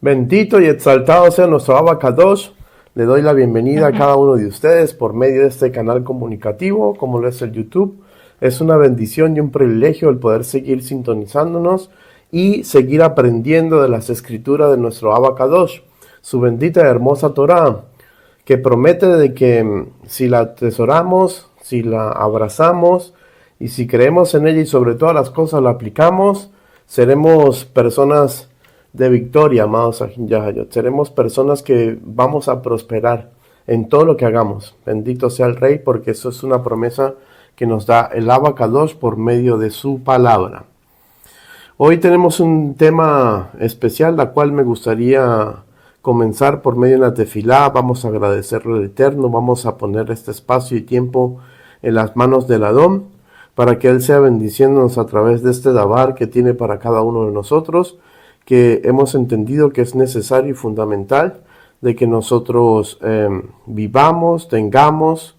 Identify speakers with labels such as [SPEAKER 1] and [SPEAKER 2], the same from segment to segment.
[SPEAKER 1] Bendito y exaltado sea nuestro Abba Kadosh. Le doy la bienvenida a cada uno de ustedes por medio de este canal comunicativo, como lo es el YouTube. Es una bendición y un privilegio el poder seguir sintonizándonos y seguir aprendiendo de las escrituras de nuestro Abba Kadosh, su bendita y hermosa Torah, que promete de que si la atesoramos, si la abrazamos y si creemos en ella y sobre todas las cosas la aplicamos, seremos personas de victoria, amados Ahin Yahayot. Seremos personas que vamos a prosperar en todo lo que hagamos. Bendito sea el Rey, porque eso es una promesa que nos da el Abba Kadosh por medio de su palabra. Hoy tenemos un tema especial, la cual me gustaría comenzar por medio de una tefilá. Vamos a agradecerle al Eterno, vamos a poner este espacio y tiempo en las manos del Adón, para que Él sea bendiciéndonos a través de este davar que tiene para cada uno de nosotros, que hemos entendido que es necesario y fundamental de que nosotros vivamos, tengamos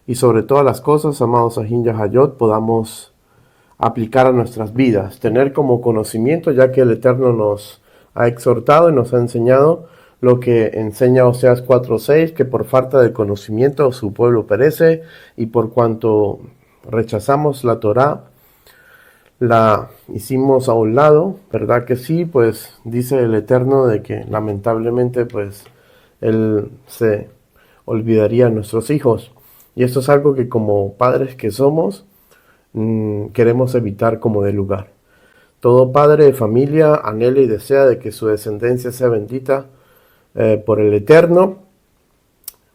[SPEAKER 1] y sobre todas las cosas, amados Ahin Yahayot, podamos aplicar a nuestras vidas, tener como conocimiento, ya que el Eterno nos ha exhortado y nos ha enseñado lo que enseña Oseas 4:6, que por falta de conocimiento su pueblo perece, y por cuanto rechazamos la Torá, la hicimos a un lado, ¿verdad que sí? Pues dice el Eterno de que lamentablemente pues Él se olvidaría a nuestros hijos. Y esto es algo que como padres que somos, queremos evitar como de lugar. Todo padre de familia anhela y desea de que su descendencia sea bendita por el Eterno,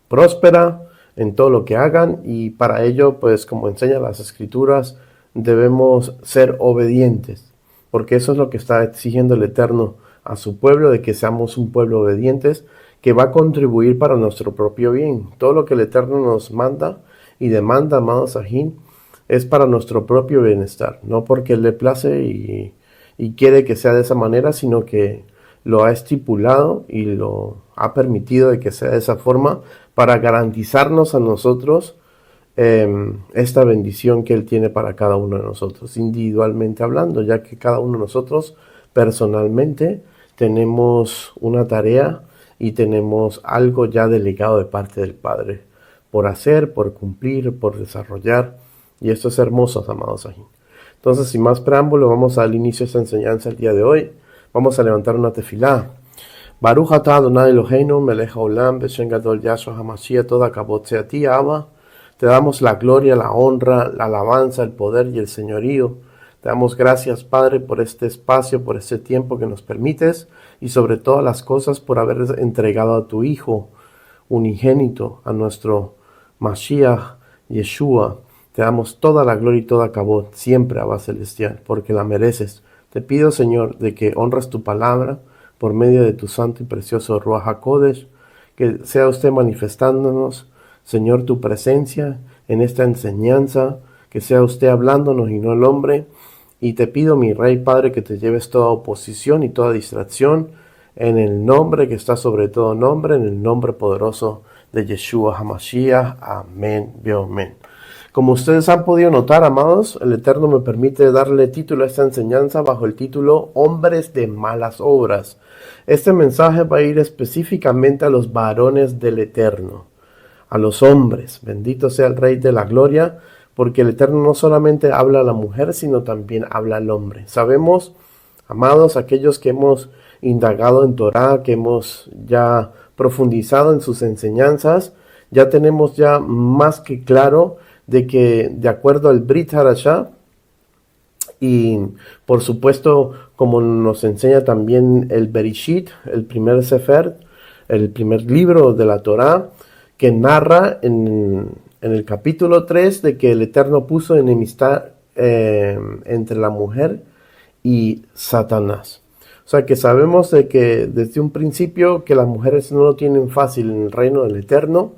[SPEAKER 1] próspera en todo lo que hagan, y para ello, pues como enseñan las Escrituras, debemos ser obedientes, porque eso es lo que está exigiendo el Eterno a su pueblo, de que seamos un pueblo obedientes, que va a contribuir para nuestro propio bien. Todo lo que el Eterno nos manda y demanda, amados Ahin, es para nuestro propio bienestar, no porque Él le place y quiere que sea de esa manera, sino que lo ha estipulado y lo ha permitido de que sea de esa forma para garantizarnos a nosotros esta bendición que Él tiene para cada uno de nosotros, individualmente hablando, ya que cada uno de nosotros personalmente tenemos una tarea y tenemos algo ya delegado de parte del Padre por hacer, por cumplir, por desarrollar, y esto es hermoso, amados Ahin. Entonces, sin más preámbulo, vamos al inicio de esta enseñanza el día de hoy. Vamos a levantar una tefilá. Baruch atah Adonai Eloheinu melech haolam beshem gadol Yahshua HaMashiach toda kabod sea a ti, Abba. Te damos la gloria, la honra, la alabanza, el poder y el señorío. Te damos gracias, Padre, por este espacio, por este tiempo que nos permites, y sobre todas las cosas por haber entregado a tu Hijo unigénito, a nuestro Mashiach, Yeshua. Te damos toda la gloria y toda kabod, siempre, Abba Celestial, porque la mereces. Te pido, Señor, de que honras tu palabra por medio de tu santo y precioso Ruach HaKodesh, que sea usted manifestándonos, Señor, tu presencia en esta enseñanza, que sea usted hablándonos y no el hombre. Y te pido, mi Rey Padre, que te lleves toda oposición y toda distracción en el nombre que está sobre todo nombre, en el nombre poderoso de Yeshua HaMashiach. Amén, amén. Como ustedes han podido notar, amados, el Eterno me permite darle título a esta enseñanza bajo el título Hombres de malas obras. Este mensaje va a ir específicamente a los varones del Eterno, a los hombres. Bendito sea el Rey de la Gloria, porque el Eterno no solamente habla a la mujer, sino también habla al hombre. Sabemos, amados, aquellos que hemos indagado en Torah, que hemos ya profundizado en sus enseñanzas, ya tenemos ya más que claro de que de acuerdo al Brit Hadashah, y por supuesto como nos enseña también el Bereshit, el primer Sefer, el primer libro de la Torá, que narra en el capítulo 3 de que el Eterno puso enemistad entre la mujer y Satanás. O sea que sabemos de que desde un principio que las mujeres no lo tienen fácil en el reino del Eterno,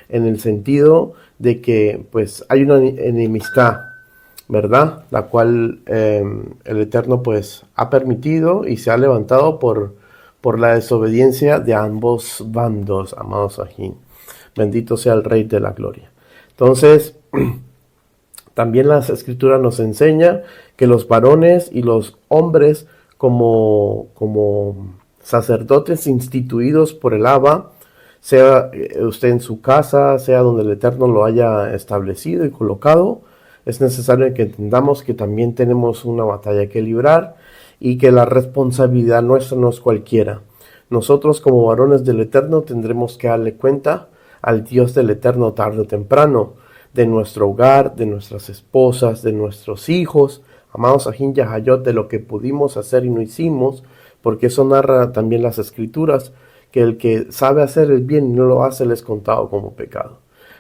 [SPEAKER 1] en el sentido de que pues hay una enemistad, ¿verdad? La cual el Eterno pues ha permitido y se ha levantado por la desobediencia de ambos bandos, amados Ahin. Bendito sea el Rey de la Gloria. Entonces, también las Escrituras nos enseña que los varones y los hombres como sacerdotes instituidos por el Abba, sea usted en su casa, sea donde el Eterno lo haya establecido y colocado. Es necesario que entendamos que también tenemos una batalla que librar y que la responsabilidad nuestra no es cualquiera. Nosotros como varones del Eterno tendremos que darle cuenta al Dios del Eterno tarde o temprano, de nuestro hogar, de nuestras esposas, de nuestros hijos, amados Ahin Yahayot, de lo que pudimos hacer y no hicimos, porque eso narra también las Escrituras, que el que sabe hacer el bien y no lo hace le es contado como pecado.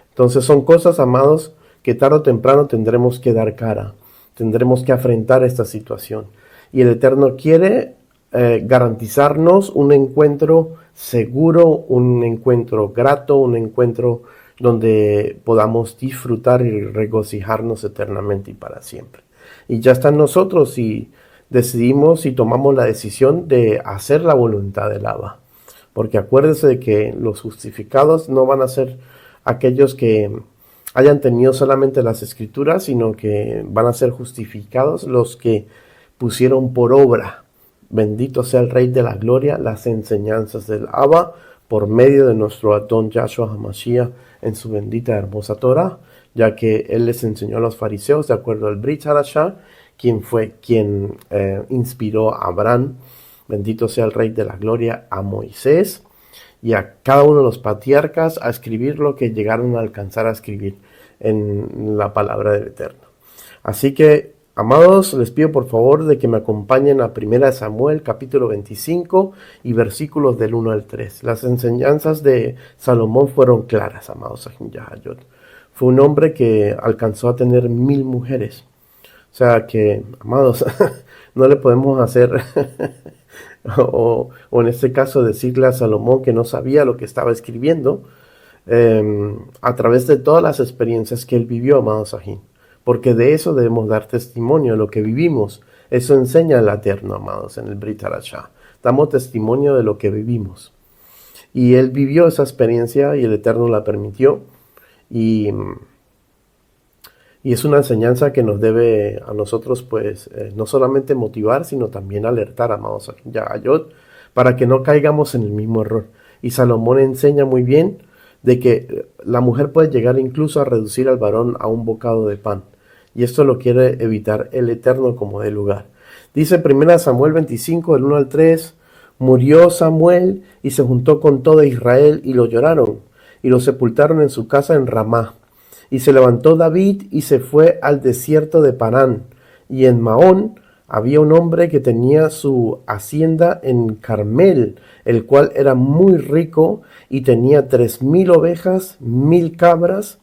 [SPEAKER 1] Entonces son cosas, amados, que tarde o temprano tendremos que dar cara, tendremos que afrontar esta situación. Y el Eterno quiere garantizarnos un encuentro seguro, un encuentro grato, un encuentro donde podamos disfrutar y regocijarnos eternamente y para siempre. Y ya está en nosotros si decidimos y tomamos la decisión de hacer la voluntad del Abba. Porque acuérdese de que los justificados no van a ser aquellos que hayan tenido solamente las Escrituras, sino que van a ser justificados los que pusieron por obra, bendito sea el Rey de la Gloria, las enseñanzas del Abba por medio de nuestro Adón Yahshua HaMashiach en su bendita hermosa Torah, ya que él les enseñó a los fariseos de acuerdo al Brit Hadashah, quien fue quien inspiró a Abraham, bendito sea el Rey de la Gloria, a Moisés y a cada uno de los patriarcas a escribir lo que llegaron a alcanzar a escribir en la palabra del Eterno. Así que, amados, les pido por favor de que me acompañen a 1 Samuel capítulo 25 y versículos del 1 al 3. Las enseñanzas de Salomón fueron claras, amados Ahin Yahayot. Fue un hombre que alcanzó a tener 1000 mujeres. O sea que, amados, no le podemos hacer, o en este caso decirle a Salomón que no sabía lo que estaba escribiendo, a través de todas las experiencias que él vivió, amados Ahin. Porque de eso debemos dar testimonio, de lo que vivimos. Eso enseña el Eterno, amados, en el Brit Hadashah. Damos testimonio de lo que vivimos. Y él vivió esa experiencia y el Eterno la permitió. Y es una enseñanza que nos debe a nosotros, pues, no solamente motivar, sino también alertar, amados Yahayot, para que no caigamos en el mismo error. Y Salomón enseña muy bien de que la mujer puede llegar incluso a reducir al varón a un bocado de pan. Y esto lo quiere evitar el Eterno como de lugar. Dice 1 Samuel 25, del 1 al 3, murió Samuel y se juntó con todo Israel y lo lloraron, y lo sepultaron en su casa en Ramá. Y se levantó David y se fue al desierto de Parán. Y en Maón había un hombre que tenía su hacienda en Carmel, el cual era muy rico y tenía 3000 ovejas, 1000 cabras.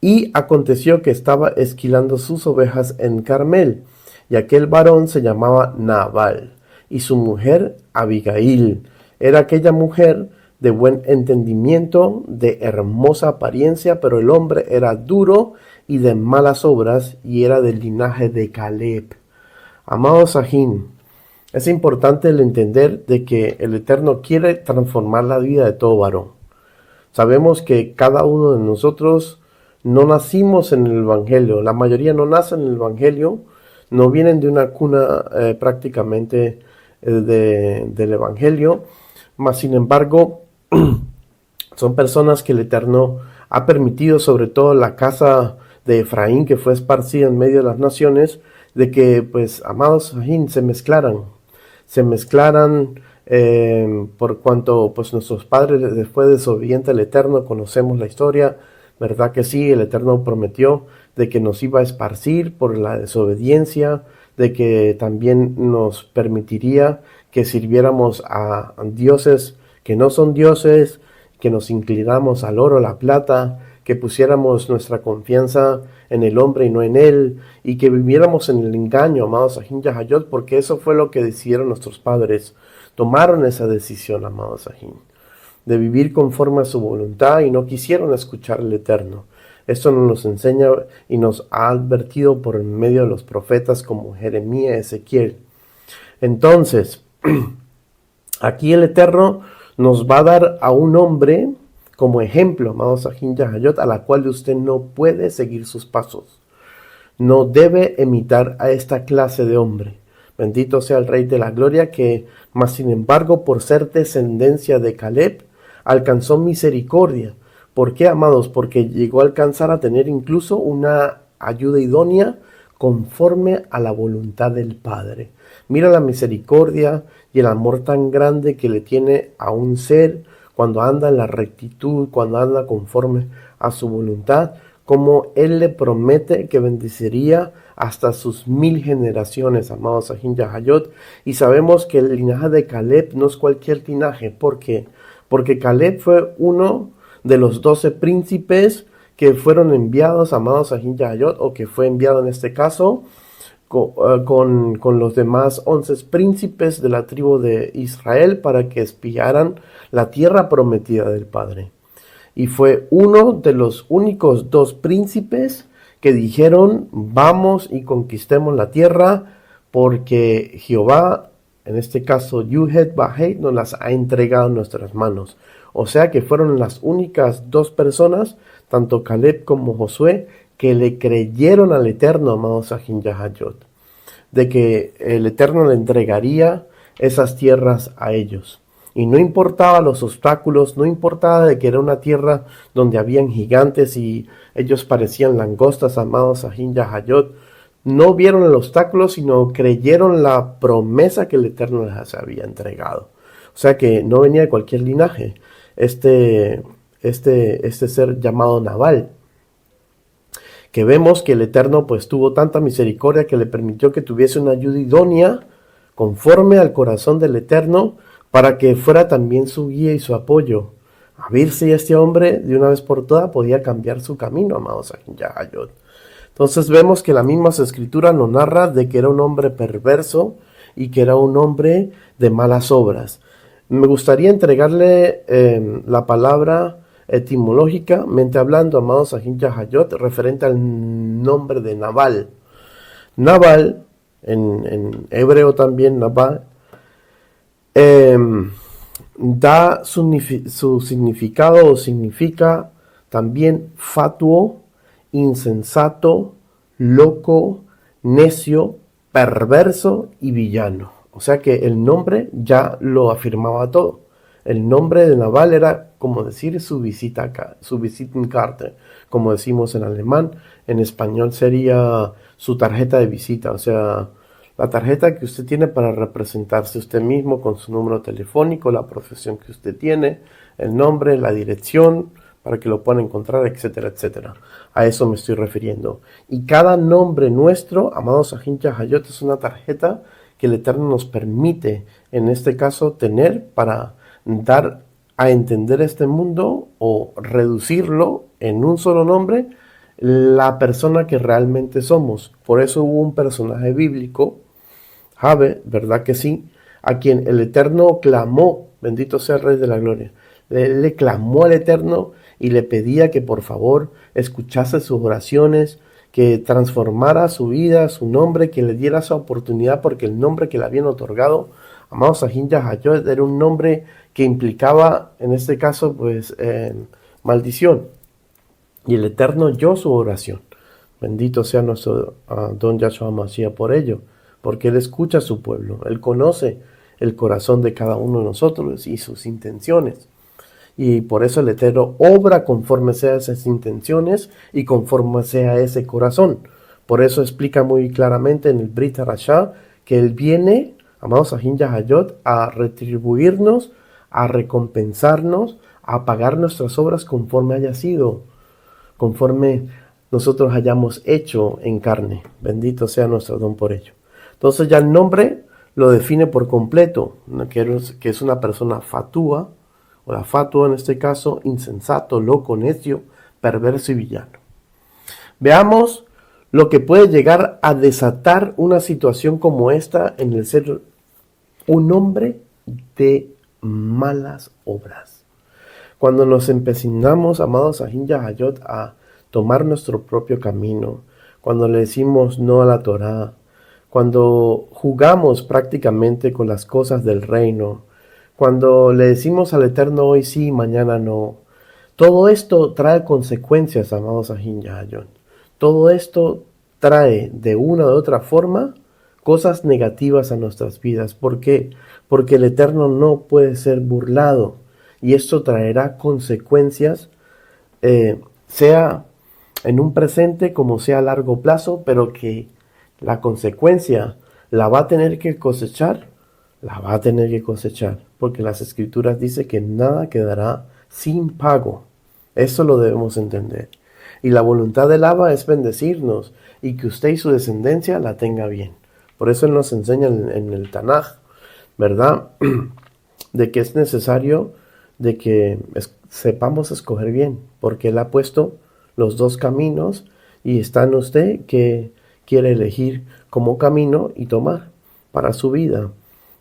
[SPEAKER 1] Y aconteció que estaba esquilando sus ovejas en Carmel, y aquel varón se llamaba Nabal, y su mujer Abigail. Era aquella mujer de buen entendimiento, de hermosa apariencia, pero el hombre era duro y de malas obras, y era del linaje de Caleb. Amados Ahin, es importante el entender de que el Eterno quiere transformar la vida de todo varón. Sabemos que cada uno de nosotros no nacimos en el Evangelio, la mayoría no nace en el Evangelio, no vienen de una cuna prácticamente del Evangelio, mas sin embargo son personas que el Eterno ha permitido, sobre todo la casa de Efraín, que fue esparcida en medio de las naciones, de que, pues, amados Ahin, se mezclaran por cuanto, pues, nuestros padres después desobedientes al Eterno, conocemos la historia, ¿verdad que sí? El Eterno prometió de que nos iba a esparcir por la desobediencia, de que también nos permitiría que sirviéramos a dioses que no son dioses, que nos inclinamos al oro, a la plata, que pusiéramos nuestra confianza en el hombre y no en él, y que viviéramos en el engaño, amados Ahin Yahayot, porque eso fue lo que decidieron nuestros padres. Tomaron esa decisión, amados Ahin, de vivir conforme a su voluntad y no quisieron escuchar al Eterno. Esto nos enseña y nos ha advertido por medio de los profetas como Jeremías y Ezequiel. Entonces, aquí el Eterno nos va a dar a un hombre como ejemplo, amados Ahin Yahayot, a la cual usted no puede seguir sus pasos. No debe imitar a esta clase de hombre, Bendito sea el Rey de la Gloria, que, mas sin embargo, por ser descendencia de Caleb, alcanzó misericordia. ¿Por qué, amados? Porque llegó a alcanzar a tener incluso una ayuda idónea conforme a la voluntad del Padre. Mira la misericordia y el amor tan grande que le tiene a un ser cuando anda en la rectitud, cuando anda conforme a su voluntad, como Él le promete que bendeciría hasta sus 1000 generaciones, amados Ahin Yahayot. Y sabemos que el linaje de Caleb no es cualquier linaje. ¿Por qué? Porque Caleb fue uno de los 12 príncipes que fueron enviados, amados Ahin Yahayot, o que fue enviado en este caso con los demás 11 príncipes de la tribu de Israel para que espiaran la tierra prometida del Padre. Y fue uno de los únicos 2 príncipes que dijeron, vamos y conquistemos la tierra, porque Jehová, en este caso Yuhet Bahet, nos las ha entregado en nuestras manos. O sea que fueron las únicas 2 personas, tanto Caleb como Josué, que le creyeron al Eterno, amados Ahin Yahayot, de que el Eterno le entregaría esas tierras a ellos. Y no importaba los obstáculos, no importaba de que era una tierra donde habían gigantes y ellos parecían langostas, amados Ahin Yahayot. No vieron el obstáculo, sino creyeron la promesa que el Eterno les había entregado. O sea que no venía de cualquier linaje. Este ser llamado Nabal, que vemos que el Eterno pues tuvo tanta misericordia que le permitió que tuviese una ayuda idónea conforme al corazón del Eterno, para que fuera también su guía y su apoyo. A ver si este hombre de una vez por todas podía cambiar su camino, amados Ahin Yahayot. Entonces vemos que la misma escritura nos narra de que era un hombre perverso y que era un hombre de malas obras. Me gustaría entregarle la palabra etimológicamente hablando, amados Ahin Yahayot, referente al nombre de Nabal. Nabal, en hebreo también Nabal, da su significado o significa también fatuo, insensato, loco, necio, perverso y villano. O sea que el nombre ya lo afirmaba todo. El nombre de Nabal era como decir su Visitenkarte, como decimos en alemán. En español sería su tarjeta de visita, o sea, la tarjeta que usted tiene para representarse usted mismo con su número telefónico, la profesión que usted tiene, el nombre, la dirección, para que lo puedan encontrar, etcétera, etcétera. A eso me estoy refiriendo. Y cada nombre nuestro, amados Ahin Yahayot, es una tarjeta que el Eterno nos permite, en este caso, tener para dar a entender este mundo o reducirlo en un solo nombre, la persona que realmente somos. Por eso hubo un personaje bíblico, Jabe, ¿verdad que sí? A quien el Eterno clamó, bendito sea el Rey de la Gloria. Le clamó al Eterno y le pedía que por favor escuchase sus oraciones, que transformara su vida, su nombre, que le diera esa oportunidad, porque el nombre que le habían otorgado, amados Ahin Yahayot, era un nombre que implicaba, en este caso, pues, maldición. Y el Eterno oyó su oración. Bendito sea nuestro Don Yahshua Mashiach por ello, porque Él escucha a su pueblo, Él conoce el corazón de cada uno de nosotros y sus intenciones. Y por eso el Eterno obra conforme sea esas intenciones y conforme sea ese corazón. Por eso explica muy claramente en el Brit Harashá que Él viene, amados Ahin Yahayot, a retribuirnos, a recompensarnos, a pagar nuestras obras conforme haya sido, conforme nosotros hayamos hecho en carne. Bendito sea nuestro don por ello. Entonces ya el nombre lo define por completo, que es una persona fatúa, o la fatua en este caso, insensato, loco, necio, perverso y villano. Veamos lo que puede llegar a desatar una situación como esta en el ser un hombre de malas obras. Cuando nos empecinamos, amados Ahin Yahayot, a tomar nuestro propio camino, cuando le decimos no a la Torá, cuando jugamos prácticamente con las cosas del reino, cuando le decimos al Eterno hoy sí, mañana no, todo esto trae consecuencias, amados Ahin Yahayot. Todo esto trae de una u otra forma cosas negativas a nuestras vidas. ¿Por qué? Porque el Eterno no puede ser burlado y esto traerá consecuencias, sea en un presente como sea a largo plazo, pero que la consecuencia la va a tener que cosechar, porque las Escrituras dicen que nada quedará sin pago. Eso lo debemos entender. Y la voluntad del Abba es bendecirnos y que usted y su descendencia la tenga bien. Por eso Él nos enseña en el Tanaj, ¿verdad? De que es necesario de que sepamos escoger bien, porque Él ha puesto los dos caminos y está en usted que quiere elegir como camino y tomar para su vida.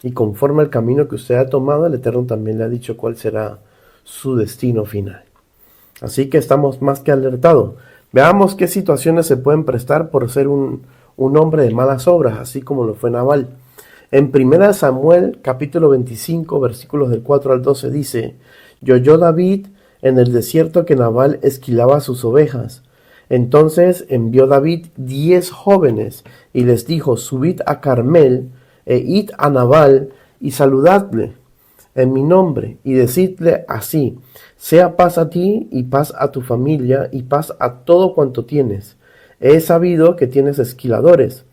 [SPEAKER 1] Y conforme al camino que usted ha tomado, el Eterno también le ha dicho cuál será su destino final. Así que estamos más que alertados. Veamos qué situaciones se pueden prestar por ser un hombre de malas obras, así como lo fue Nabal. En 1 Samuel, capítulo 25, versículos del 4 al 12, dice: Y oyó David en el desierto que Nabal esquilaba sus ovejas. Entonces envió David 10 jóvenes y les dijo: Subid a Carmel e id a Nabal y saludadle en mi nombre y decidle así: sea paz a ti y paz a tu familia y paz a todo cuanto tienes. He sabido que tienes esquiladores.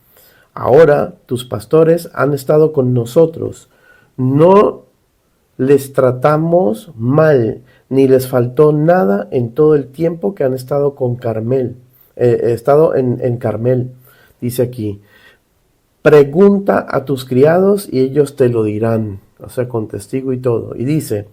[SPEAKER 1] Ahora tus pastores han estado con nosotros. No les tratamos mal, ni les faltó nada en todo el tiempo que han estado con Carmel. Estado en Carmel. Dice aquí: pregunta a tus criados y ellos te lo dirán. O sea, con testigo y todo. Y dice: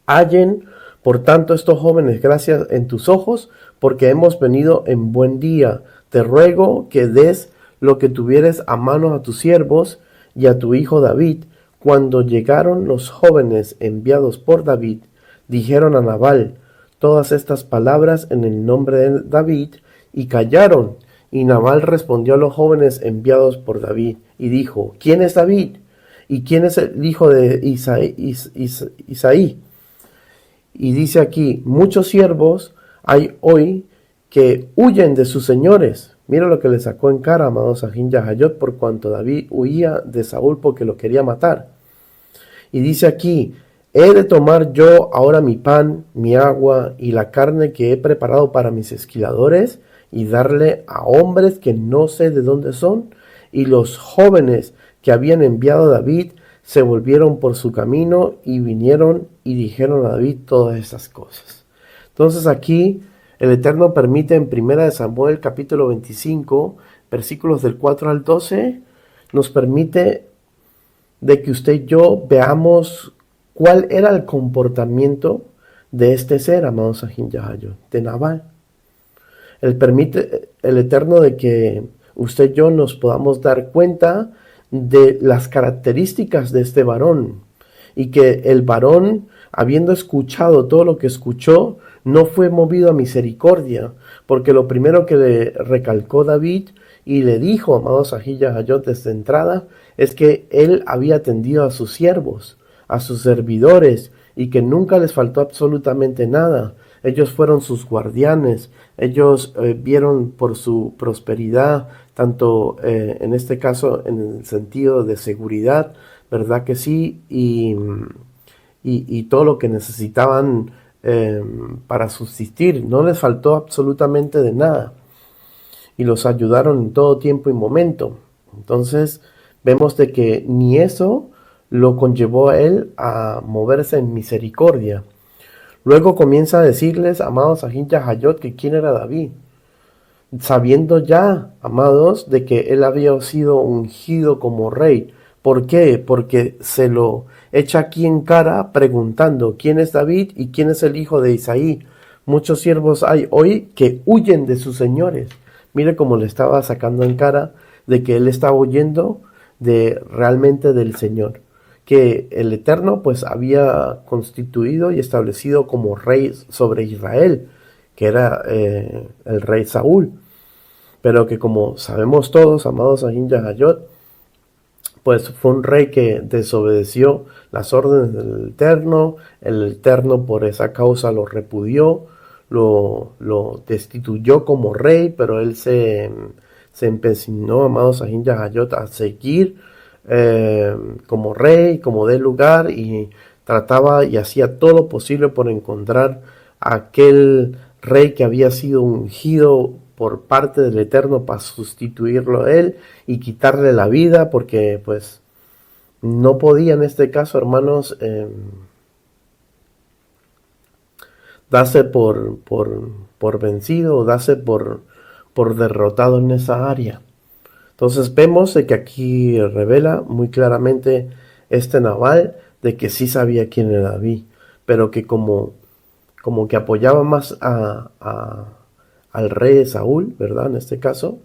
[SPEAKER 1] hallen por tanto estos jóvenes gracias en tus ojos, porque hemos venido en buen día. Te ruego que des lo que tuvieres a mano a tus siervos y a tu hijo David. Cuando llegaron los jóvenes enviados por David, dijeron a Nabal todas estas palabras en el nombre de David y callaron. Y Nabal respondió a los jóvenes enviados por David y dijo: ¿quién es David? ¿Y quién es el hijo de Isaí? Y dice aquí: muchos siervos hay hoy que huyen de sus señores. Mira lo que le sacó en cara, amados Ajín Yahayot, por cuanto David huía de Saúl porque lo quería matar. Y dice aquí: he de tomar yo ahora mi pan, mi agua y la carne que he preparado para mis esquiladores y darle a hombres que no sé de dónde son. Y los jóvenes que habían enviado a David se volvieron por su camino y vinieron y dijeron a David todas estas cosas. Entonces aquí el Eterno permite en 1 Samuel capítulo 25, versículos del 4 al 12, nos permite de que usted y yo veamos cuál era el comportamiento de este ser, amados Ajín Yahayot, de Nabal. Él permite el Eterno de que usted y yo nos podamos dar cuenta de las características de este varón y que el varón, habiendo escuchado todo lo que escuchó, no fue movido a misericordia, porque lo primero que le recalcó David y le dijo, amados Ajín Yahayot, desde entrada, es que él había atendido a sus siervos, a sus servidores, y que nunca les faltó absolutamente nada. Ellos fueron sus guardianes, ellos vieron por su prosperidad, tanto en este caso en el sentido de seguridad, ¿verdad que sí? Y todo lo que necesitaban para subsistir, no les faltó absolutamente de nada. Y los ayudaron en todo tiempo y momento. Entonces vemos de que ni eso lo conllevó a él a moverse en misericordia. Luego comienza a decirles, amados Ajín Yahayot, que quién era David, sabiendo ya, amados, de que él había sido ungido como rey. ¿Por qué? Porque se lo echa aquí en cara preguntando quién es David y quién es el hijo de Isaí. Muchos siervos hay hoy que huyen de sus señores. Mire cómo le estaba sacando en cara de que él estaba huyendo realmente del Señor, que el Eterno pues había constituido y establecido como rey sobre Israel, que era el rey Saúl, pero que, como sabemos todos, amados Ajín Yahayot, pues fue un rey que desobedeció las órdenes del Eterno. El Eterno por esa causa lo repudió, lo destituyó como rey, pero él se se empecinó, amados, Ahin Yahayot, a seguir como rey, como de lugar, y trataba y hacía todo lo posible por encontrar a aquel rey que había sido ungido por parte del Eterno para sustituirlo a él y quitarle la vida, porque pues no podía en este caso, hermanos, darse por vencido o darse por derrotado en esa área. Entonces vemos de que aquí revela muy claramente Nabal de que sí sabía quién era David, pero que como que apoyaba más al rey Saúl, ¿verdad? En este caso,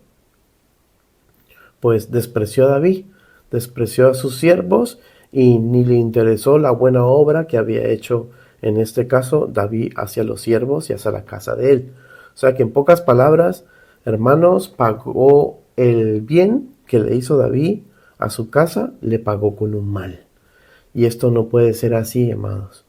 [SPEAKER 1] pues despreció a David, despreció a sus siervos y ni le interesó la buena obra que había hecho, en este caso, David hacia los siervos y hacia la casa de él. O sea que en pocas palabras, hermanos, pagó el bien que le hizo David a su casa, le pagó con un mal. Y esto no puede ser así, amados.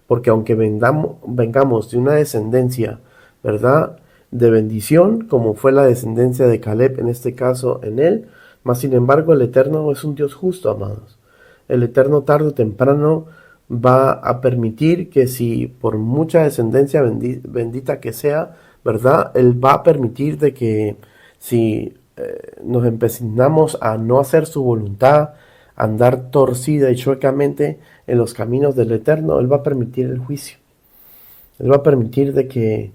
[SPEAKER 1] Porque aunque vengamos de una descendencia, ¿verdad?, de bendición, como fue la descendencia de Caleb, en este caso en él, mas sin embargo el Eterno es un Dios justo, amados. El Eterno tarde o temprano va a permitir que, si por mucha descendencia bendita que sea, ¿verdad?, Él va a permitir de que si nos empecinamos a no hacer su voluntad, a andar torcida y chuecamente en los caminos del Eterno, Él va a permitir el juicio. Él va a permitir de que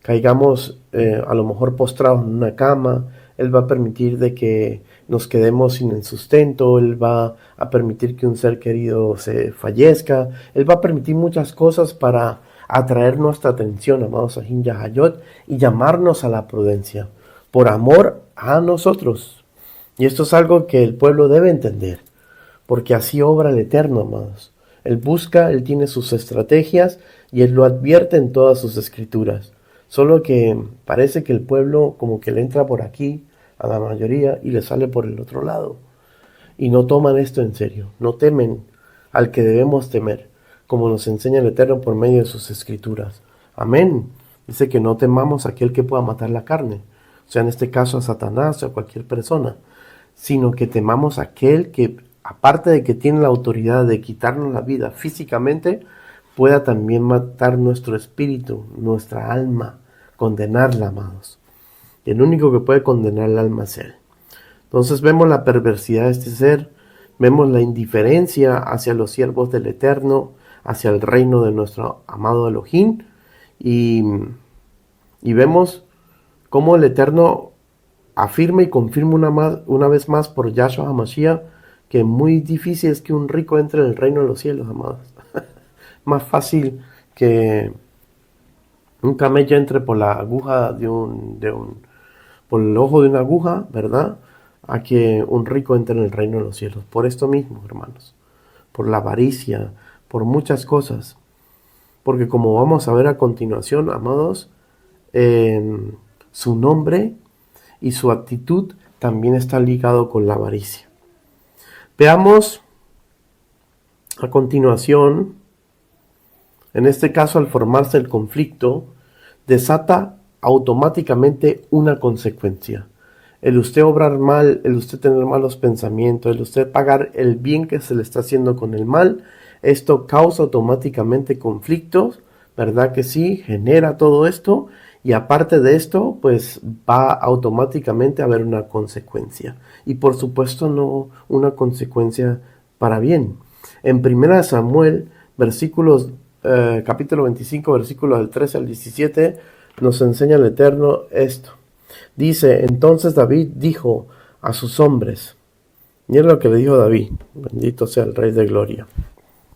[SPEAKER 1] caigamos a lo mejor postrados en una cama. Él va a permitir de que nos quedemos sin el sustento. Él va a permitir que un ser querido se fallezca. Él va a permitir muchas cosas para atraer nuestra atención, amados Ahin Yahayot, y llamarnos a la prudencia, por amor a nosotros. Y esto es algo que el pueblo debe entender, porque así obra el Eterno, amados. Él busca, Él tiene sus estrategias y Él lo advierte en todas sus escrituras. Solo que parece que el pueblo como que le entra por aquí a la mayoría y le sale por el otro lado. Y no toman esto en serio, no temen al que debemos temer, como nos enseña el Eterno por medio de sus escrituras. Amén. Dice que no temamos a aquel que pueda matar la carne, o sea, en este caso a Satanás o a cualquier persona, sino que temamos a aquel que, aparte de que tiene la autoridad de quitarnos la vida físicamente, pueda también matar nuestro espíritu, nuestra alma, condenarla, amados. Y el único que puede condenar el alma es Él. Entonces vemos la perversidad de este ser, vemos la indiferencia hacia los siervos del Eterno, hacia el reino de nuestro amado Elohim, y vemos cómo el Eterno afirma y confirma una vez más por Yahshua HaMashiach que muy difícil es que un rico entre en el reino de los cielos, amados. Más fácil que un camello entre por la aguja por el ojo de una aguja, ¿verdad?, a que un rico entre en el reino de los cielos. Por esto mismo, hermanos, por la avaricia, por muchas cosas. Porque como vamos a ver a continuación, amados, su nombre y su actitud también está ligado con la avaricia. Veamos a continuación, en este caso, al formarse el conflicto, desata automáticamente una consecuencia. El usted obrar mal, el usted tener malos pensamientos, el usted pagar el bien que se le está haciendo con el mal, esto causa automáticamente conflictos, ¿verdad que sí? Genera todo esto, y aparte de esto, pues va automáticamente a haber una consecuencia. Y por supuesto no una consecuencia para bien. En 1 Samuel, capítulo 25, versículos del 13 al 17, nos enseña el Eterno esto. Dice, entonces David dijo a sus hombres, mira lo que le dijo David, bendito sea el Rey de Gloria.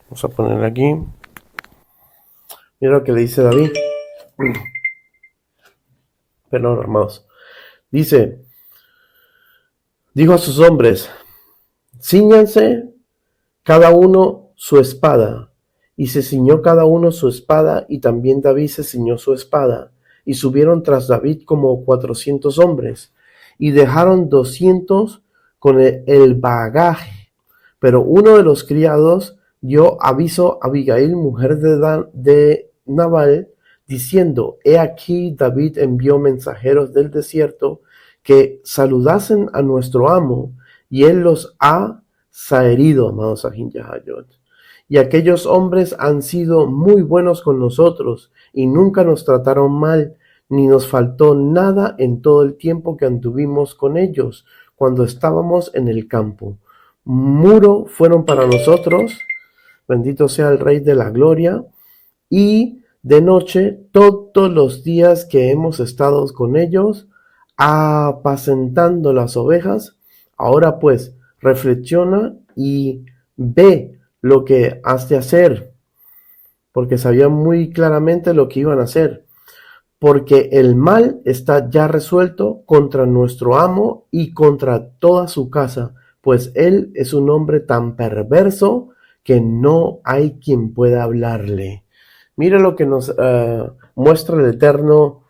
[SPEAKER 1] Vamos a poner aquí, mira lo que le dice David. Perdón, hermanos. Dijo a sus hombres, cíñanse cada uno su espada. Y se ciñó cada uno su espada, y también David se ciñó su espada. Y subieron tras David como 400 hombres, y dejaron 200 con el bagaje. Pero uno de los criados dio aviso a Abigail, mujer de Nabal, diciendo, he aquí David envió mensajeros del desierto, que saludasen a nuestro amo, y él los ha zaherido, amados Ahin Yahayot. Y aquellos hombres han sido muy buenos con nosotros, y nunca nos trataron mal, ni nos faltó nada en todo el tiempo que anduvimos con ellos, cuando estábamos en el campo. Muro fueron para nosotros, bendito sea el Rey de la Gloria, y de noche, todos los días que hemos estado con ellos, apacentando las ovejas. Ahora pues, reflexiona y ve lo que has de hacer, porque sabían muy claramente lo que iban a hacer, porque el mal está ya resuelto contra nuestro amo y contra toda su casa, pues él es un hombre tan perverso que no hay quien pueda hablarle. Mira lo que nos muestra el Eterno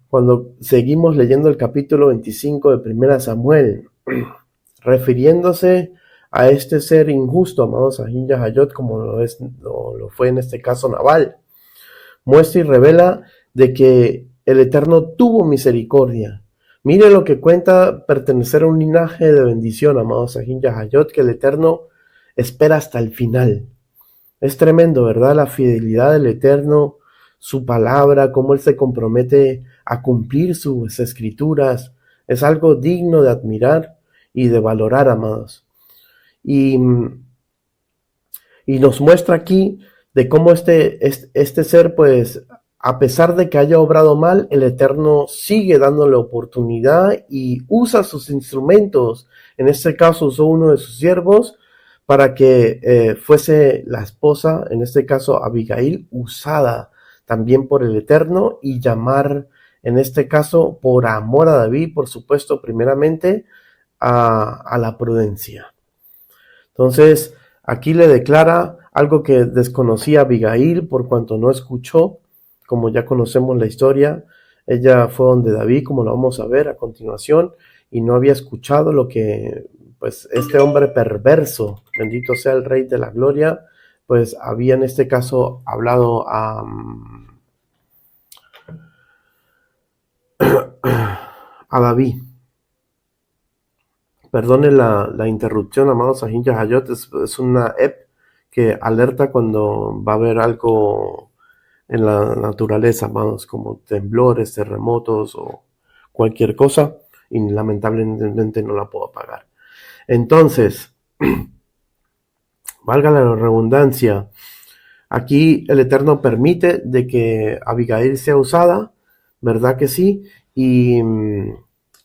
[SPEAKER 1] cuando seguimos leyendo el capítulo 25 de 1 Samuel, refiriéndose a este ser injusto, amados Ahin Yahayot, como lo fue en este caso Nabal. Muestra y revela de que el Eterno tuvo misericordia. Mire lo que cuenta pertenecer a un linaje de bendición, amados Ahin Yahayot, que el Eterno espera hasta el final. Es tremendo, ¿verdad? La fidelidad del Eterno, su palabra, cómo Él se compromete a cumplir sus escrituras. Es algo digno de admirar y de valorar, amados. Y nos muestra aquí de cómo este ser, pues, a pesar de que haya obrado mal, el Eterno sigue dándole oportunidad y usa sus instrumentos. En este caso usó uno de sus siervos para que fuese la esposa, en este caso Abigail, usada también por el Eterno, y llamar, en este caso, por amor a David, por supuesto, primeramente, a la prudencia. Entonces, aquí le declara algo que desconocía Abigail, por cuanto no escuchó, como ya conocemos la historia. Ella fue donde David, como lo vamos a ver a continuación, y no había escuchado lo que, pues, este hombre perverso, bendito sea el Rey de la Gloria, pues había en este caso hablado a David. Perdone la interrupción, amados Ahin Yahayot, es una app que alerta cuando va a haber algo en la naturaleza, amados, como temblores, terremotos o cualquier cosa, y lamentablemente no la puedo apagar. Entonces, valga la redundancia, aquí el Eterno permite de que Abigail sea usada, ¿verdad que sí? Y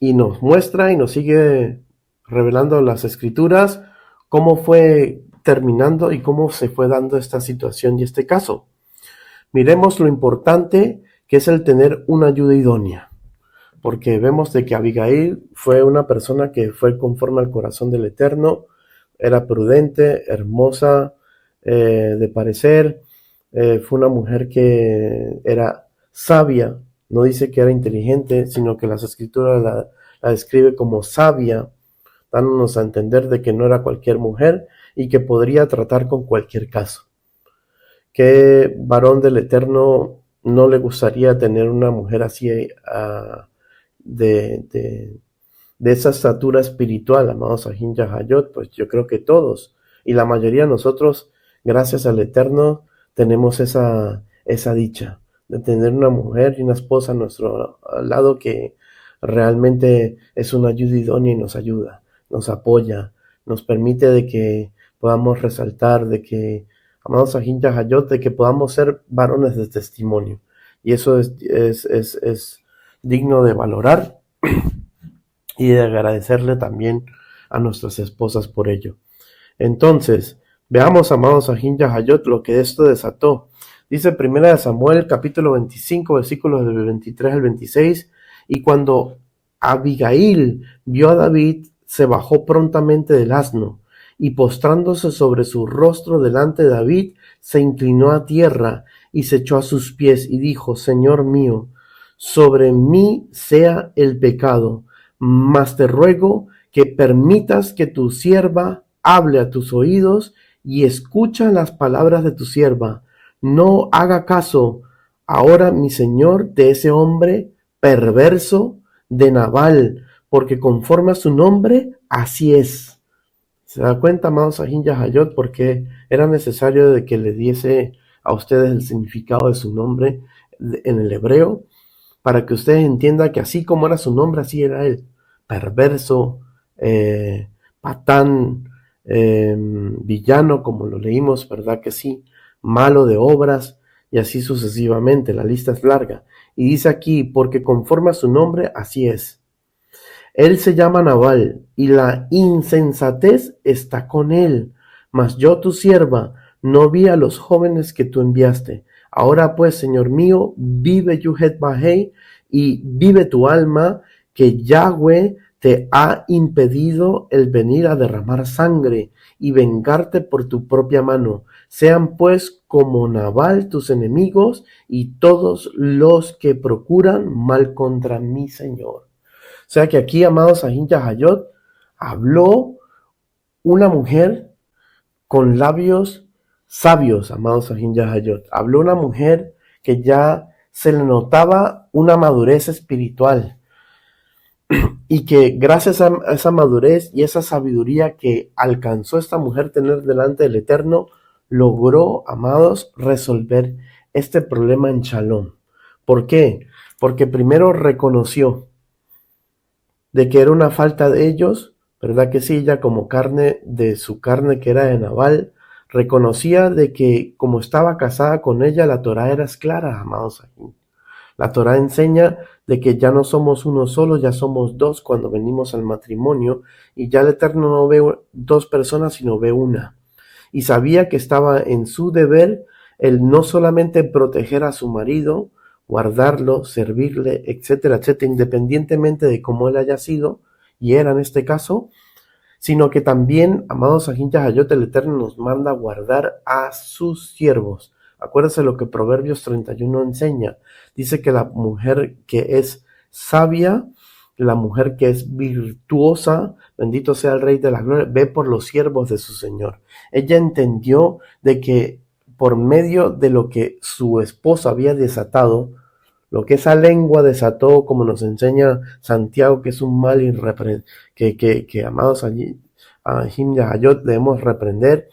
[SPEAKER 1] nos muestra y nos sigue revelando las escrituras cómo fue terminando y cómo se fue dando esta situación y este caso. Miremos lo importante que es el tener una ayuda idónea, porque vemos de que Abigail fue una persona que fue conforme al corazón del Eterno, era prudente, hermosa de parecer, fue una mujer que era sabia, no dice que era inteligente, sino que las escrituras la describe como sabia, dándonos a entender de que no era cualquier mujer y que podría tratar con cualquier caso. ¿Qué varón del Eterno no le gustaría tener una mujer así de esa estatura espiritual, amados Ahin Yahayot? Pues yo creo que todos, y la mayoría de nosotros, gracias al Eterno, tenemos esa dicha de tener una mujer y una esposa a nuestro lado que realmente es una ayuda idónea y nos ayuda, nos apoya, nos permite de que podamos resaltar, de que, amados Ahin Yahayot, de que podamos ser varones de testimonio. Y eso es digno de valorar y de agradecerle también a nuestras esposas por ello. Entonces, veamos, amados Ahin Yahayot, lo que esto desató. Dice 1 Samuel, capítulo 25, versículos del 23 al 26, y cuando Abigail vio a David, se bajó prontamente del asno, y postrándose sobre su rostro delante de David, se inclinó a tierra, y se echó a sus pies, y dijo: Señor mío, sobre mí sea el pecado, mas te ruego que permitas que tu sierva hable a tus oídos, y escucha las palabras de tu sierva. No haga caso ahora, mi señor, de ese hombre perverso de Nabal, porque conforme a su nombre, así es. ¿Se da cuenta, amados Ahin Yahayot, porque era necesario de que le diese a ustedes el significado de su nombre en el hebreo? Para que ustedes entiendan que así como era su nombre, así era él. Perverso, patán, villano, como lo leímos, ¿verdad que sí? Malo de obras, y así sucesivamente. La lista es larga. Y dice aquí, porque conforme a su nombre, así es. Él se llama Nabal, y la insensatez está con él. Mas yo, tu sierva, no vi a los jóvenes que tú enviaste. Ahora pues, Señor mío, vive Yuhet Bahei, y vive tu alma, que Yahweh te ha impedido el venir a derramar sangre y vengarte por tu propia mano. Sean pues como Nabal tus enemigos y todos los que procuran mal contra mi Señor. O sea que aquí, amados Ahin Yahayot, habló una mujer con labios sabios, amados Ahin Yahayot. Habló una mujer que ya se le notaba una madurez espiritual y que gracias a esa madurez y esa sabiduría que alcanzó esta mujer tener delante del Eterno, logró, amados, resolver este problema en Shalom. ¿Por qué? Porque primero reconoció de que era una falta de ellos, ¿verdad que sí? Ella como carne de su carne que era de Nabal, reconocía de que como estaba casada con ella, la Torá era clara, amados. La Torá enseña de que ya no somos uno solo, ya somos dos cuando venimos al matrimonio, y ya el Eterno no ve dos personas, sino ve una. Y sabía que estaba en su deber el no solamente proteger a su marido, guardarlo, servirle, etcétera, etcétera, independientemente de cómo él haya sido, y era en este caso, sino que también, amados Ahin Yahayot, el Eterno nos manda a guardar a sus siervos. Acuérdense lo que Proverbios 31 enseña. Dice que la mujer que es sabia, la mujer que es virtuosa, bendito sea el Rey de la Gloria, ve por los siervos de su Señor. Ella entendió de que por medio de lo que su esposo había desatado, lo que esa lengua desató, como nos enseña Santiago, que es un mal que amados allí, a Jim Yahayot debemos reprender,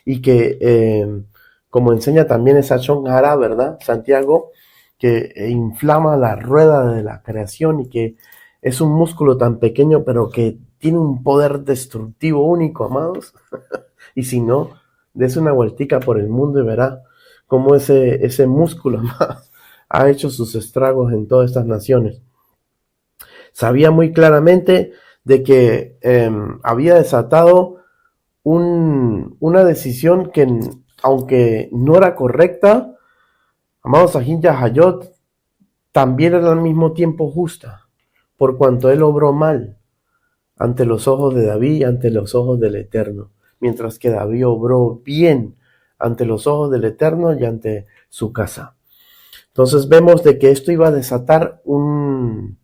[SPEAKER 1] y que, como enseña también esa Shon Hara, ¿verdad? Santiago, que inflama la rueda de la creación y que es un músculo tan pequeño, pero que tiene un poder destructivo único, amados. Y si no, des una vueltica por el mundo y verá cómo ese músculo, amados, ha hecho sus estragos en todas estas naciones. Sabía muy claramente de que había desatado una decisión que, aunque no era correcta, amados Ahin Yahayot, también era al mismo tiempo justa, por cuanto él obró mal ante los ojos de David y ante los ojos del Eterno, mientras que David obró bien ante los ojos del Eterno y ante su casa. Entonces vemos de que esto iba a desatar un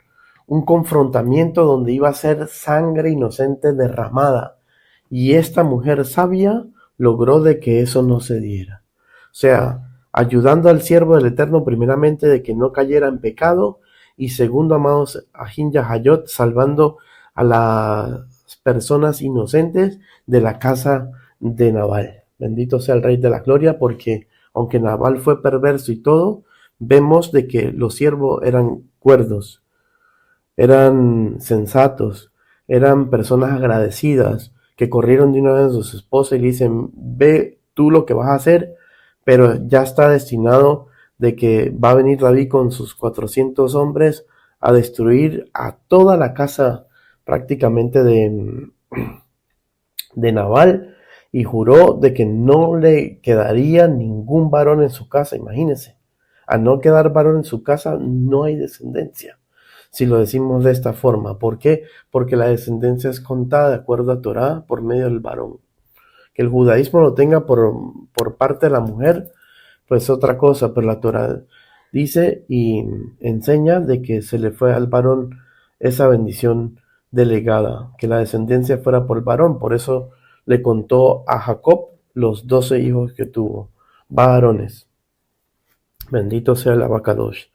[SPEAKER 1] confrontamiento donde iba a ser sangre inocente derramada. Y esta mujer sabia logró de que eso no se diera. O sea, ayudando al siervo del Eterno primeramente de que no cayera en pecado, y segundo, amados Ahin Yahayot, salvando a las personas inocentes de la casa de Nabal. Bendito sea el Rey de la Gloria, porque aunque Nabal fue perverso y todo, vemos de que los siervos eran cuerdos, eran sensatos, eran personas agradecidas, que corrieron de una vez a sus esposas y le dicen, ve tú lo que vas a hacer, pero ya está destinado de que va a venir David con sus 400 hombres a destruir a toda la casa prácticamente de Nabal, y juró de que no le quedaría ningún varón en su casa. Imagínense, al no quedar varón en su casa no hay descendencia, si lo decimos de esta forma. ¿Por qué? Porque la descendencia es contada de acuerdo a Torá por medio del varón. Que el judaísmo lo tenga por parte de la mujer, pues otra cosa, pero la Torá dice y enseña de que se le fue al varón esa bendición delegada, que la descendencia fuera por el varón. Por eso le contó a Jacob los 12 hijos que tuvo, varones. Bendito sea el Abacadosh.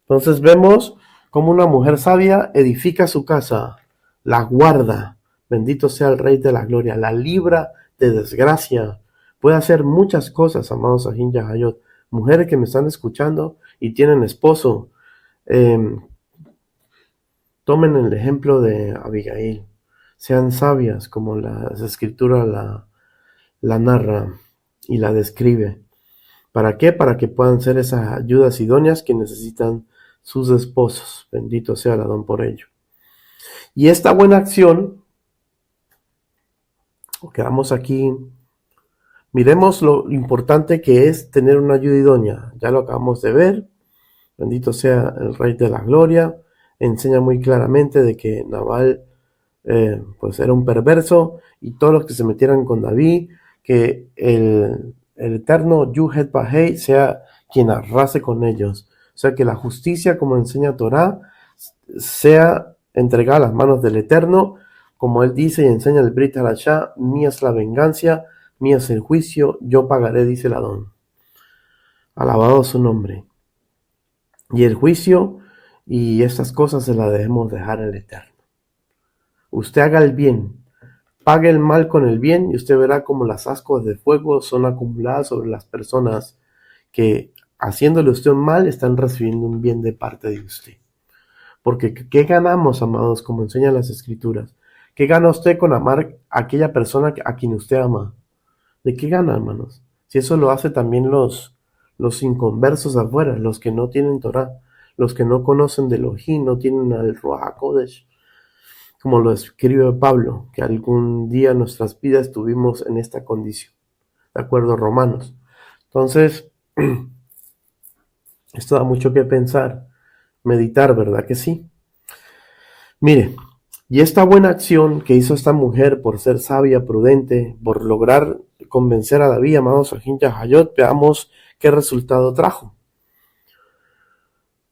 [SPEAKER 1] Entonces vemos cómo una mujer sabia edifica su casa, la guarda. Bendito sea el Rey de la Gloria, la libra de desgracia. Puede hacer muchas cosas, amados Ahin Yahayot. Mujeres que me están escuchando y tienen esposo, tomen el ejemplo de Abigail. Sean sabias como las escrituras la narra y la describe. ¿Para qué? Para que puedan ser esas ayudas idóneas que necesitan sus esposos. Bendito sea el Adón por ello. Y esta buena acción, quedamos aquí, miremos lo importante que es tener una ayuda idónea. Ya lo acabamos de ver. Bendito sea el Rey de la Gloria. Enseña muy claramente de que Nabal pues era un perverso, y todos los que se metieran con David, que el eterno Yuhet-Bahei sea quien arrase con ellos. O sea, que la justicia, como enseña Torah, sea entregada a las manos del Eterno, como él dice y enseña el Brit Hadashah: mía es la venganza, mía es el juicio, yo pagaré, dice el Adón. Alabado su nombre. Y el juicio y estas cosas se las debemos dejar al Eterno. Usted haga el bien, pague el mal con el bien, y usted verá como las ascuas de fuego son acumuladas sobre las personas que, haciéndole usted un mal, están recibiendo un bien de parte de usted. Porque ¿qué ganamos, amados? Como enseñan las escrituras. ¿Qué gana usted con amar a aquella persona a quien usted ama? ¿De qué gana, hermanos? Si eso lo hace también los inconversos afuera, los que no tienen Torah, los que no conocen de Elohim, no tienen al Ruach HaKodesh, como lo escribe Pablo, que algún día en nuestras vidas estuvimos en esta condición, de acuerdo a Romanos. Entonces, esto da mucho que pensar, meditar, ¿verdad que sí? Mire, y esta buena acción que hizo esta mujer por ser sabia, prudente, por lograr convencer a David, amados Ahin Yahayot, veamos qué resultado trajo.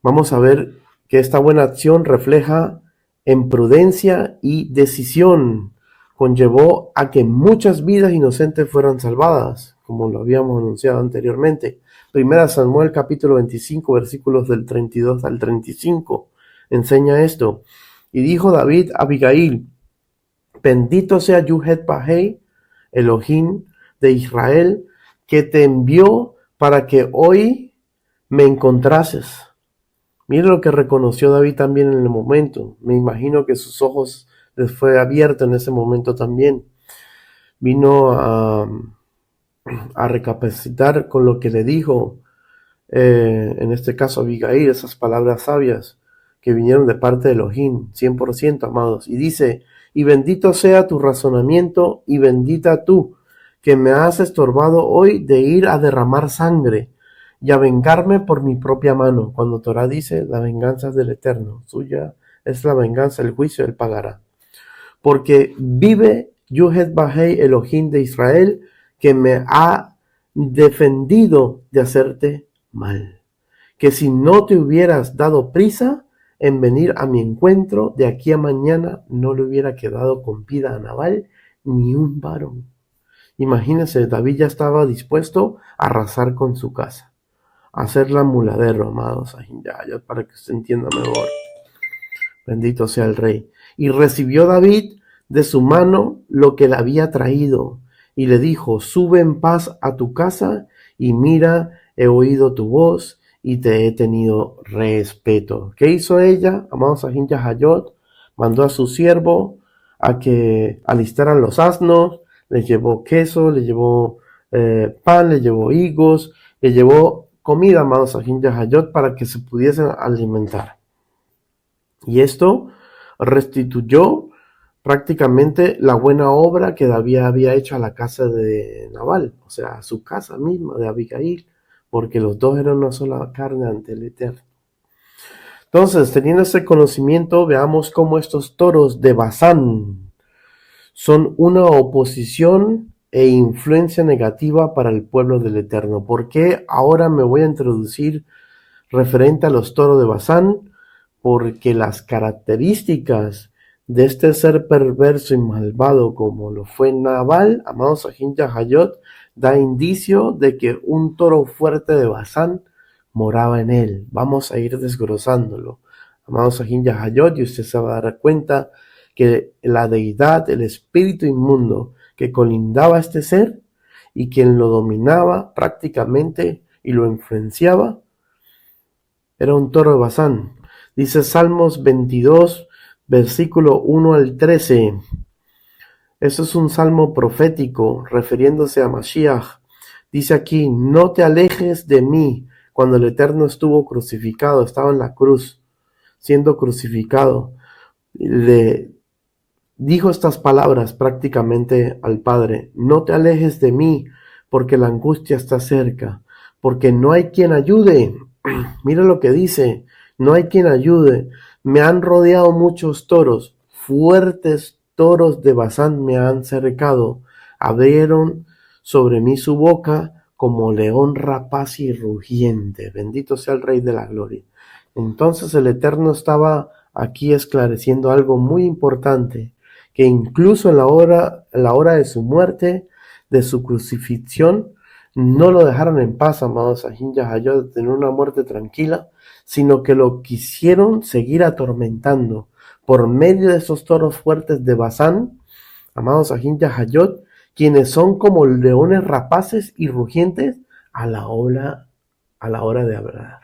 [SPEAKER 1] Vamos a ver que esta buena acción refleja en prudencia y decisión, conllevó a que muchas vidas inocentes fueran salvadas, como lo habíamos anunciado anteriormente. Primera Samuel capítulo 25, versículos del 32 al 35, enseña esto. Y dijo David a Abigail: bendito sea Yuhet-Bahei, Elohim de Israel, que te envió para que hoy me encontrases. Mire lo que reconoció David también en el momento. Me imagino que sus ojos les fue abierto en ese momento también. Vino a recapacitar con lo que le dijo, en este caso Abigail, esas palabras sabias que vinieron de parte de Elohim, 100%, amados. Y dice: y bendito sea tu razonamiento, y bendita tú, que me has estorbado hoy de ir a derramar sangre y a vengarme por mi propia mano. Cuando Torah dice: la venganza es del Eterno, suya es la venganza, el juicio, él pagará. Porque vive Yuhet-Bahei, Elohim de Israel, que me ha defendido de hacerte mal. Que si no te hubieras dado prisa en venir a mi encuentro, de aquí a mañana no le hubiera quedado con vida a Nabal ni un varón. Imagínense, David ya estaba dispuesto a arrasar con su casa, a hacerla muladero, amados, ya, para que usted entienda mejor. Bendito sea el Rey. Y recibió David de su mano lo que le había traído, y le dijo: sube en paz a tu casa, y mira, he oído tu voz, y te he tenido respeto. ¿Qué hizo ella? Amados Ahin Yahayot, mandó a su siervo a que alistaran los asnos, le llevó queso, le llevó pan, le llevó higos, le llevó comida, amados Ahin Yahayot, para que se pudiesen alimentar. Y esto restituyó prácticamente la buena obra que David había hecho a la casa de Nabal, o sea, a su casa misma de Abigail, porque los dos eran una sola carne ante el Eterno. Entonces, teniendo este conocimiento, veamos cómo estos toros de Basán son una oposición e influencia negativa para el pueblo del Eterno. ¿Por qué ahora me voy a introducir referente a los toros de Basán? Porque las características de este ser perverso y malvado como lo fue Nabal, amados Ahin Yahayot, da indicio de que un toro fuerte de Basán moraba en él. Vamos a ir desglosándolo, amados Ahin Yahayot, y usted se va a dar cuenta que la deidad, el espíritu inmundo que colindaba este ser y quien lo dominaba prácticamente y lo influenciaba, era un toro de Basán. Dice Salmos 22, versículo 1 al 13. Eso es un salmo profético refiriéndose a Mashiach. Dice aquí, no te alejes de mí. Cuando el Eterno estuvo crucificado, estaba en la cruz, siendo crucificado, le dijo estas palabras prácticamente al Padre, no te alejes de mí, porque la angustia está cerca, porque no hay quien ayude. Mira lo que dice, no hay quien ayude. Me han rodeado muchos toros, fuertes toros de Basán me han cercado, abrieron sobre mí su boca como león rapaz y rugiente. Bendito sea el Rey de la Gloria. Entonces el Eterno estaba aquí esclareciendo algo muy importante, que incluso en la hora de su muerte, de su crucifixión, no lo dejaron en paz, amados Ahin Yahayot, de tener una muerte tranquila, sino que lo quisieron seguir atormentando por medio de esos toros fuertes de Basán, amados Ahin Yahayot, quienes son como leones rapaces y rugientes a la hora de hablar.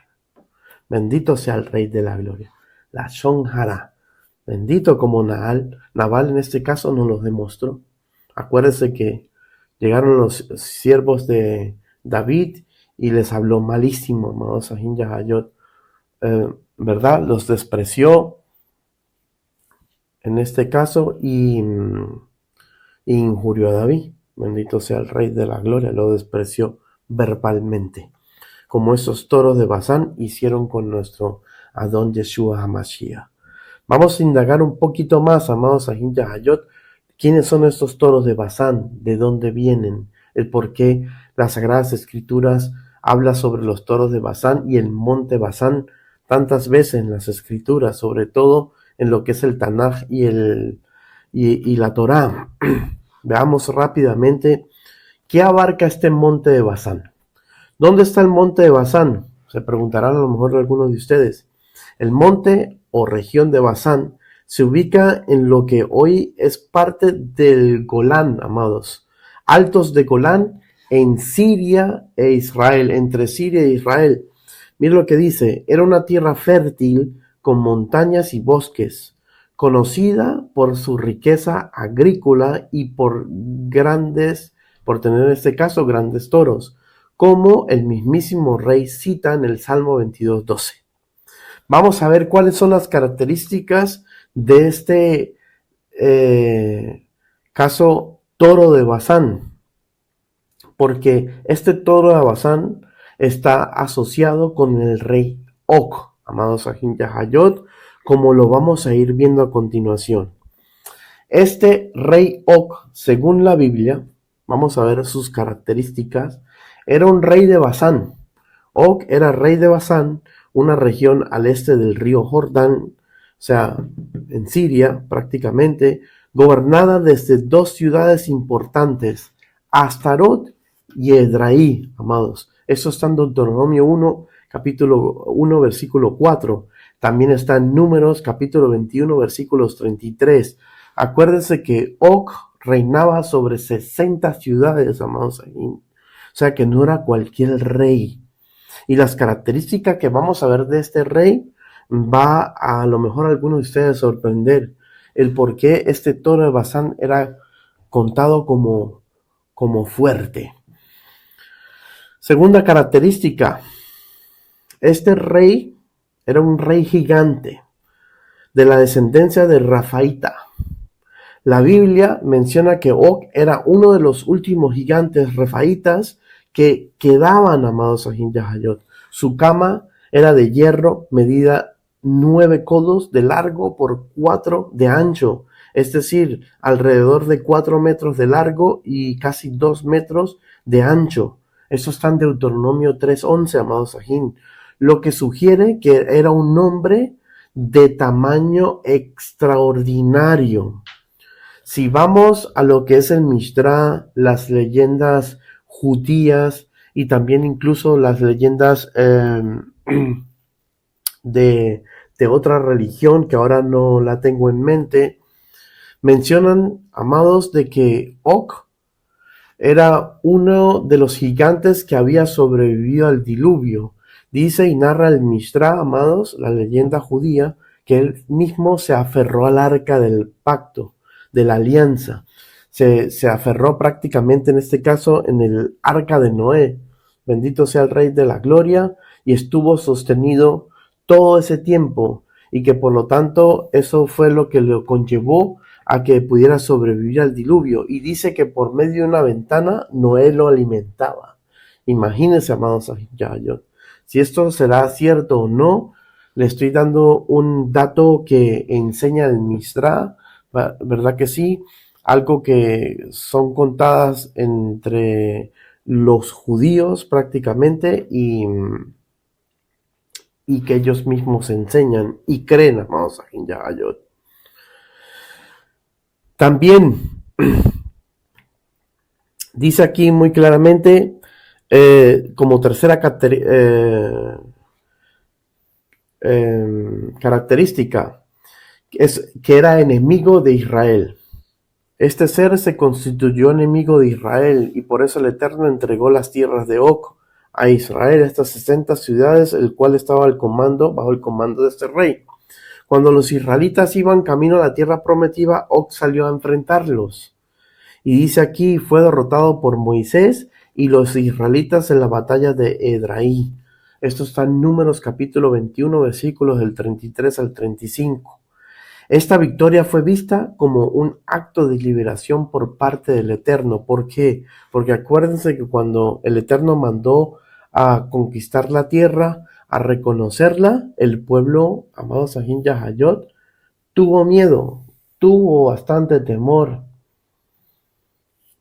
[SPEAKER 1] Bendito sea el Rey de la Gloria. La Shon Hara. Bendito como Nabal en este caso nos lo demostró. Acuérdense que llegaron los siervos de David y les habló malísimo, amados Ahin Yahayot. ¿Verdad? Los despreció en este caso y injurió a David. Bendito sea el Rey de la Gloria. Lo despreció verbalmente, como esos toros de Basán hicieron con nuestro Adón Yeshua HaMashiach. Vamos a indagar un poquito más, amados Ahin Yahayot, quiénes son estos toros de Basán, de dónde vienen, el por qué las Sagradas Escrituras habla sobre los toros de Basán y el monte Basán tantas veces en las Escrituras, sobre todo en lo que es el Tanaj y la Torá. Veamos rápidamente qué abarca este monte de Basán. ¿Dónde está el monte de Basán? Se preguntarán a lo mejor algunos de ustedes. El monte o región de Basán se ubica en lo que hoy es parte del Golán, amados. Altos de Golán en Siria e Israel, entre Siria e Israel. Mira lo que dice, era una tierra fértil con montañas y bosques, conocida por su riqueza agrícola y por tener en este caso grandes toros, como el mismísimo rey cita en el Salmo 22:12. Vamos a ver cuáles son las características de este caso toro de Basán, porque este toro de Basán está asociado con el rey Og, amados Ahin Yahayot, como lo vamos a ir viendo a continuación. Este rey Og, según la Biblia, vamos a ver sus características, era un rey de Basán. Og era rey de Basán, una región al este del río Jordán, o sea, en Siria prácticamente, gobernada desde dos ciudades importantes, Astarot y Edraí, amados. Eso está en Deuteronomio 1, capítulo 1, versículo 4. También está en Números, capítulo 21, versículos 33. Acuérdense que Og reinaba sobre 60 ciudades, amados. O sea que no era cualquier rey. Y las características que vamos a ver de este rey va a lo mejor a algunos de ustedes sorprender. El por qué este toro de Basán era contado como fuerte. Segunda característica. Este rey era un rey gigante de la descendencia de Rafaíta. La Biblia menciona que Og era uno de los últimos gigantes refaítas que quedaban, amados Ahin Yahayot. Su cama era de hierro, medida 9 codos de largo por 4 de ancho, es decir, alrededor de 4 metros de largo y casi 2 metros de ancho. Eso está en Deuteronomio 3:11, amados Ahin, lo que sugiere que era un hombre de tamaño extraordinario. Si vamos a lo que es el Mishra, las leyendas judías y también incluso las leyendas de otra religión que ahora no la tengo en mente, Mencionan, amados, de que Og era uno de los gigantes que había sobrevivido al diluvio. Dice y narra el Mishra, amados, la leyenda judía, que él mismo se aferró al arca del pacto, de la alianza. Se aferró prácticamente en este caso en el arca de Noé. Bendito sea el Rey de la Gloria, y estuvo sostenido todo ese tiempo, y que por lo tanto eso fue lo que le conllevó a que pudiera sobrevivir al diluvio. Y dice que por medio de una ventana Noé lo alimentaba. Imagínense, amados Ahijayot. Si esto será cierto o no, le estoy dando un dato que enseña el Mishra, ¿verdad que sí? Algo que son contadas entre los judíos prácticamente y que ellos mismos enseñan y creen, amados Ahijayot. También dice aquí muy claramente, como tercera característica, es que era enemigo de Israel. Este ser se constituyó enemigo de Israel, y por eso el Eterno entregó las tierras de Og a Israel, estas 60 ciudades, el cual estaba bajo el comando de este rey. Cuando los israelitas iban camino a la tierra prometida, Og salió a enfrentarlos. Y dice aquí, fue derrotado por Moisés y los israelitas en la batalla de Edraí. Esto está en Números capítulo 21, versículos del 33 al 35. Esta victoria fue vista como un acto de liberación por parte del Eterno. ¿Por qué? Porque acuérdense que cuando el Eterno mandó a conquistar la tierra, a reconocerla, el pueblo, amados Ahijayot, tuvo miedo, tuvo bastante temor.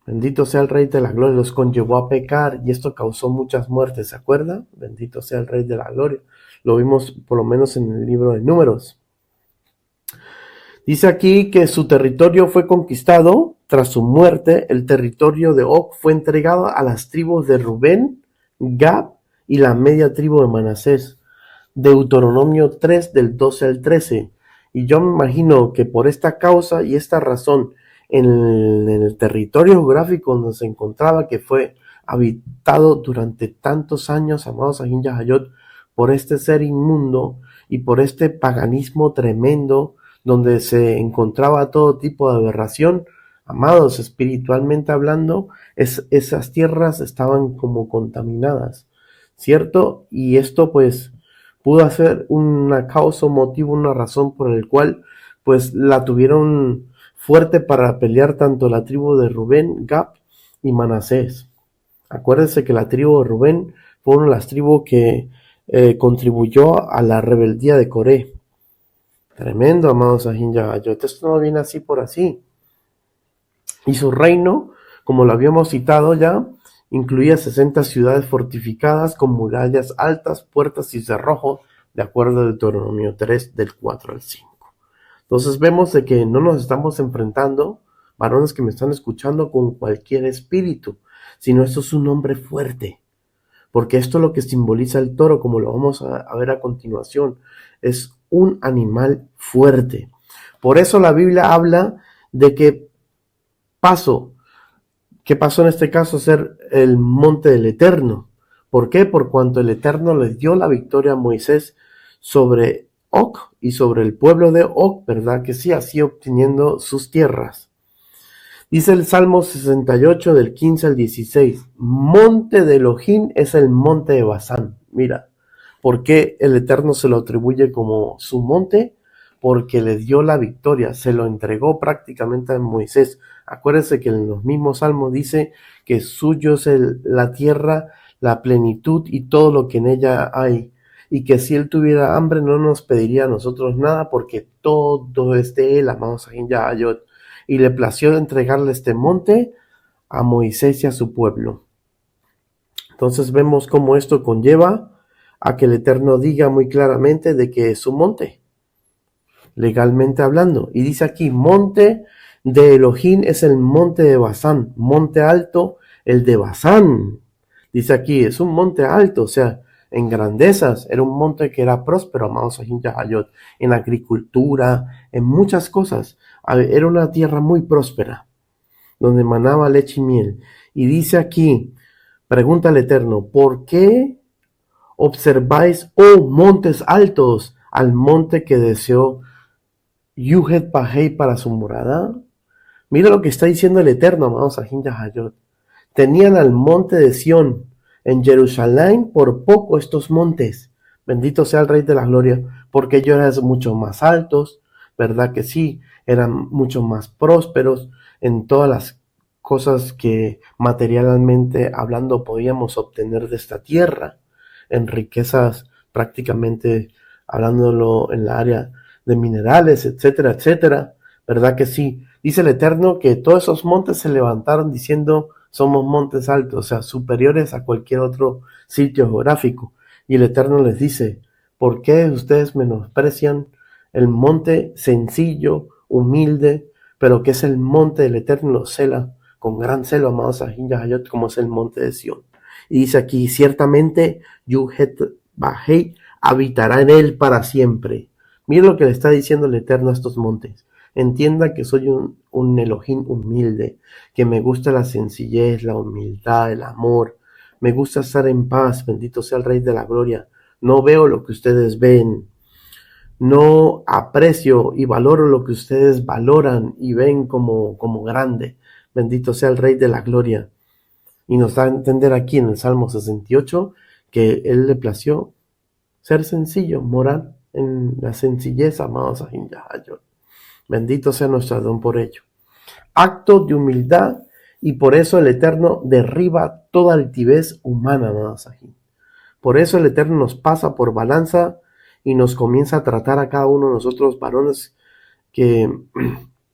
[SPEAKER 1] Bendito sea el Rey de la Gloria, los conllevó a pecar y esto causó muchas muertes, ¿se acuerda? Bendito sea el Rey de la Gloria. Lo vimos por lo menos en el libro de Números. Dice aquí que su territorio fue conquistado. Tras su muerte, el territorio de Og fue entregado a las tribus de Rubén, Gad y la media tribu de Manasés. Deuteronomio 3 del 12 al 13. Y yo me imagino que por esta causa y esta razón, en el territorio geográfico donde se encontraba, que fue habitado durante tantos años, amados Ahijayot, por este ser inmundo y por este paganismo tremendo, donde se encontraba todo tipo de aberración, amados, espiritualmente hablando, esas tierras estaban como contaminadas, ¿cierto? Y esto pues pudo ser una causa, un motivo, una razón por el cual pues la tuvieron fuerte para pelear tanto la tribu de Rubén, Gad y Manasés. Acuérdense que la tribu de Rubén fue una de las tribus que contribuyó a la rebeldía de Coré. Tremendo, amados Ahijayot. Esto no viene así por así. Y su reino, como lo habíamos citado ya, incluía 60 ciudades fortificadas con murallas altas, puertas y cerrojos, de acuerdo a Deuteronomio 3, del 4 al 5. Entonces vemos de que no nos estamos enfrentando, varones que me están escuchando, con cualquier espíritu, sino esto es un hombre fuerte. Porque esto es lo que simboliza el toro, como lo vamos a ver a continuación. Es un animal fuerte. Por eso la Biblia habla de que ¿qué pasó en este caso? Ser el monte del Eterno. ¿Por qué? Por cuanto el Eterno le dio la victoria a Moisés sobre Og y sobre el pueblo de Og, ¿verdad? Que sí, así obteniendo sus tierras. Dice el Salmo 68 del 15 al 16, monte de Elohim es el monte de Basán. Mira, ¿por qué el Eterno se lo atribuye como su monte? Porque le dio la victoria, se lo entregó prácticamente a Moisés. Acuérdense que en los mismos salmos dice que suyo es la tierra, la plenitud y todo lo que en ella hay. Y que si él tuviera hambre no nos pediría a nosotros nada, porque todo es de él, amados Ahijayot. Y le plació entregarle este monte a Moisés y a su pueblo. Entonces vemos cómo esto conlleva a que el Eterno diga muy claramente de que es su monte, legalmente hablando. Y dice aquí, monte de Elohim es el monte de Basán, monte alto, el de Basán. Dice aquí, es un monte alto, o sea, en grandezas, era un monte que era próspero, amados Ahijayot, en agricultura, en muchas cosas. Era una tierra muy próspera, donde manaba leche y miel. Y dice aquí, pregunta al Eterno, ¿por qué observáis, oh montes altos, al monte que deseó Yuhet Pahei para su morada? Mira lo que está diciendo el Eterno, amados Ahin Yahayot. Tenían al monte de Sión en Jerusalén por poco estos montes. Bendito sea el Rey de la Gloria, porque ellos eran mucho más altos, ¿verdad que sí? Eran mucho más prósperos en todas las cosas que materialmente hablando podíamos obtener de esta tierra, en riquezas prácticamente hablándolo en la área de minerales, etcétera, etcétera, ¿verdad que sí? Dice el Eterno que todos esos montes se levantaron diciendo somos montes altos, o sea, superiores a cualquier otro sitio geográfico. Y el Eterno les dice, ¿por qué ustedes menosprecian el monte sencillo, humilde, pero que es el monte del Eterno, cela con gran celo, amados Ahin Yahayot, como es el monte de Sión? Y dice aquí, ciertamente Yuhet Bajei habitará en él para siempre. Mira lo que le está diciendo el Eterno a estos montes. Entienda que soy un Elohim humilde, que me gusta la sencillez, la humildad, el amor. Me gusta estar en paz, bendito sea el Rey de la Gloria. No veo lo que ustedes ven. No aprecio y valoro lo que ustedes valoran y ven como grande. Bendito sea el Rey de la Gloria. Y nos da a entender aquí en el Salmo 68 que Él le plació ser sencillo, morar en la sencillez, amados Ahin Yahayot. Bendito sea nuestro Adón por ello. Acto de humildad, y por eso el Eterno derriba toda altivez humana, amados Ahin. Por eso el Eterno nos pasa por balanza y nos comienza a tratar a cada uno de nosotros, varones, que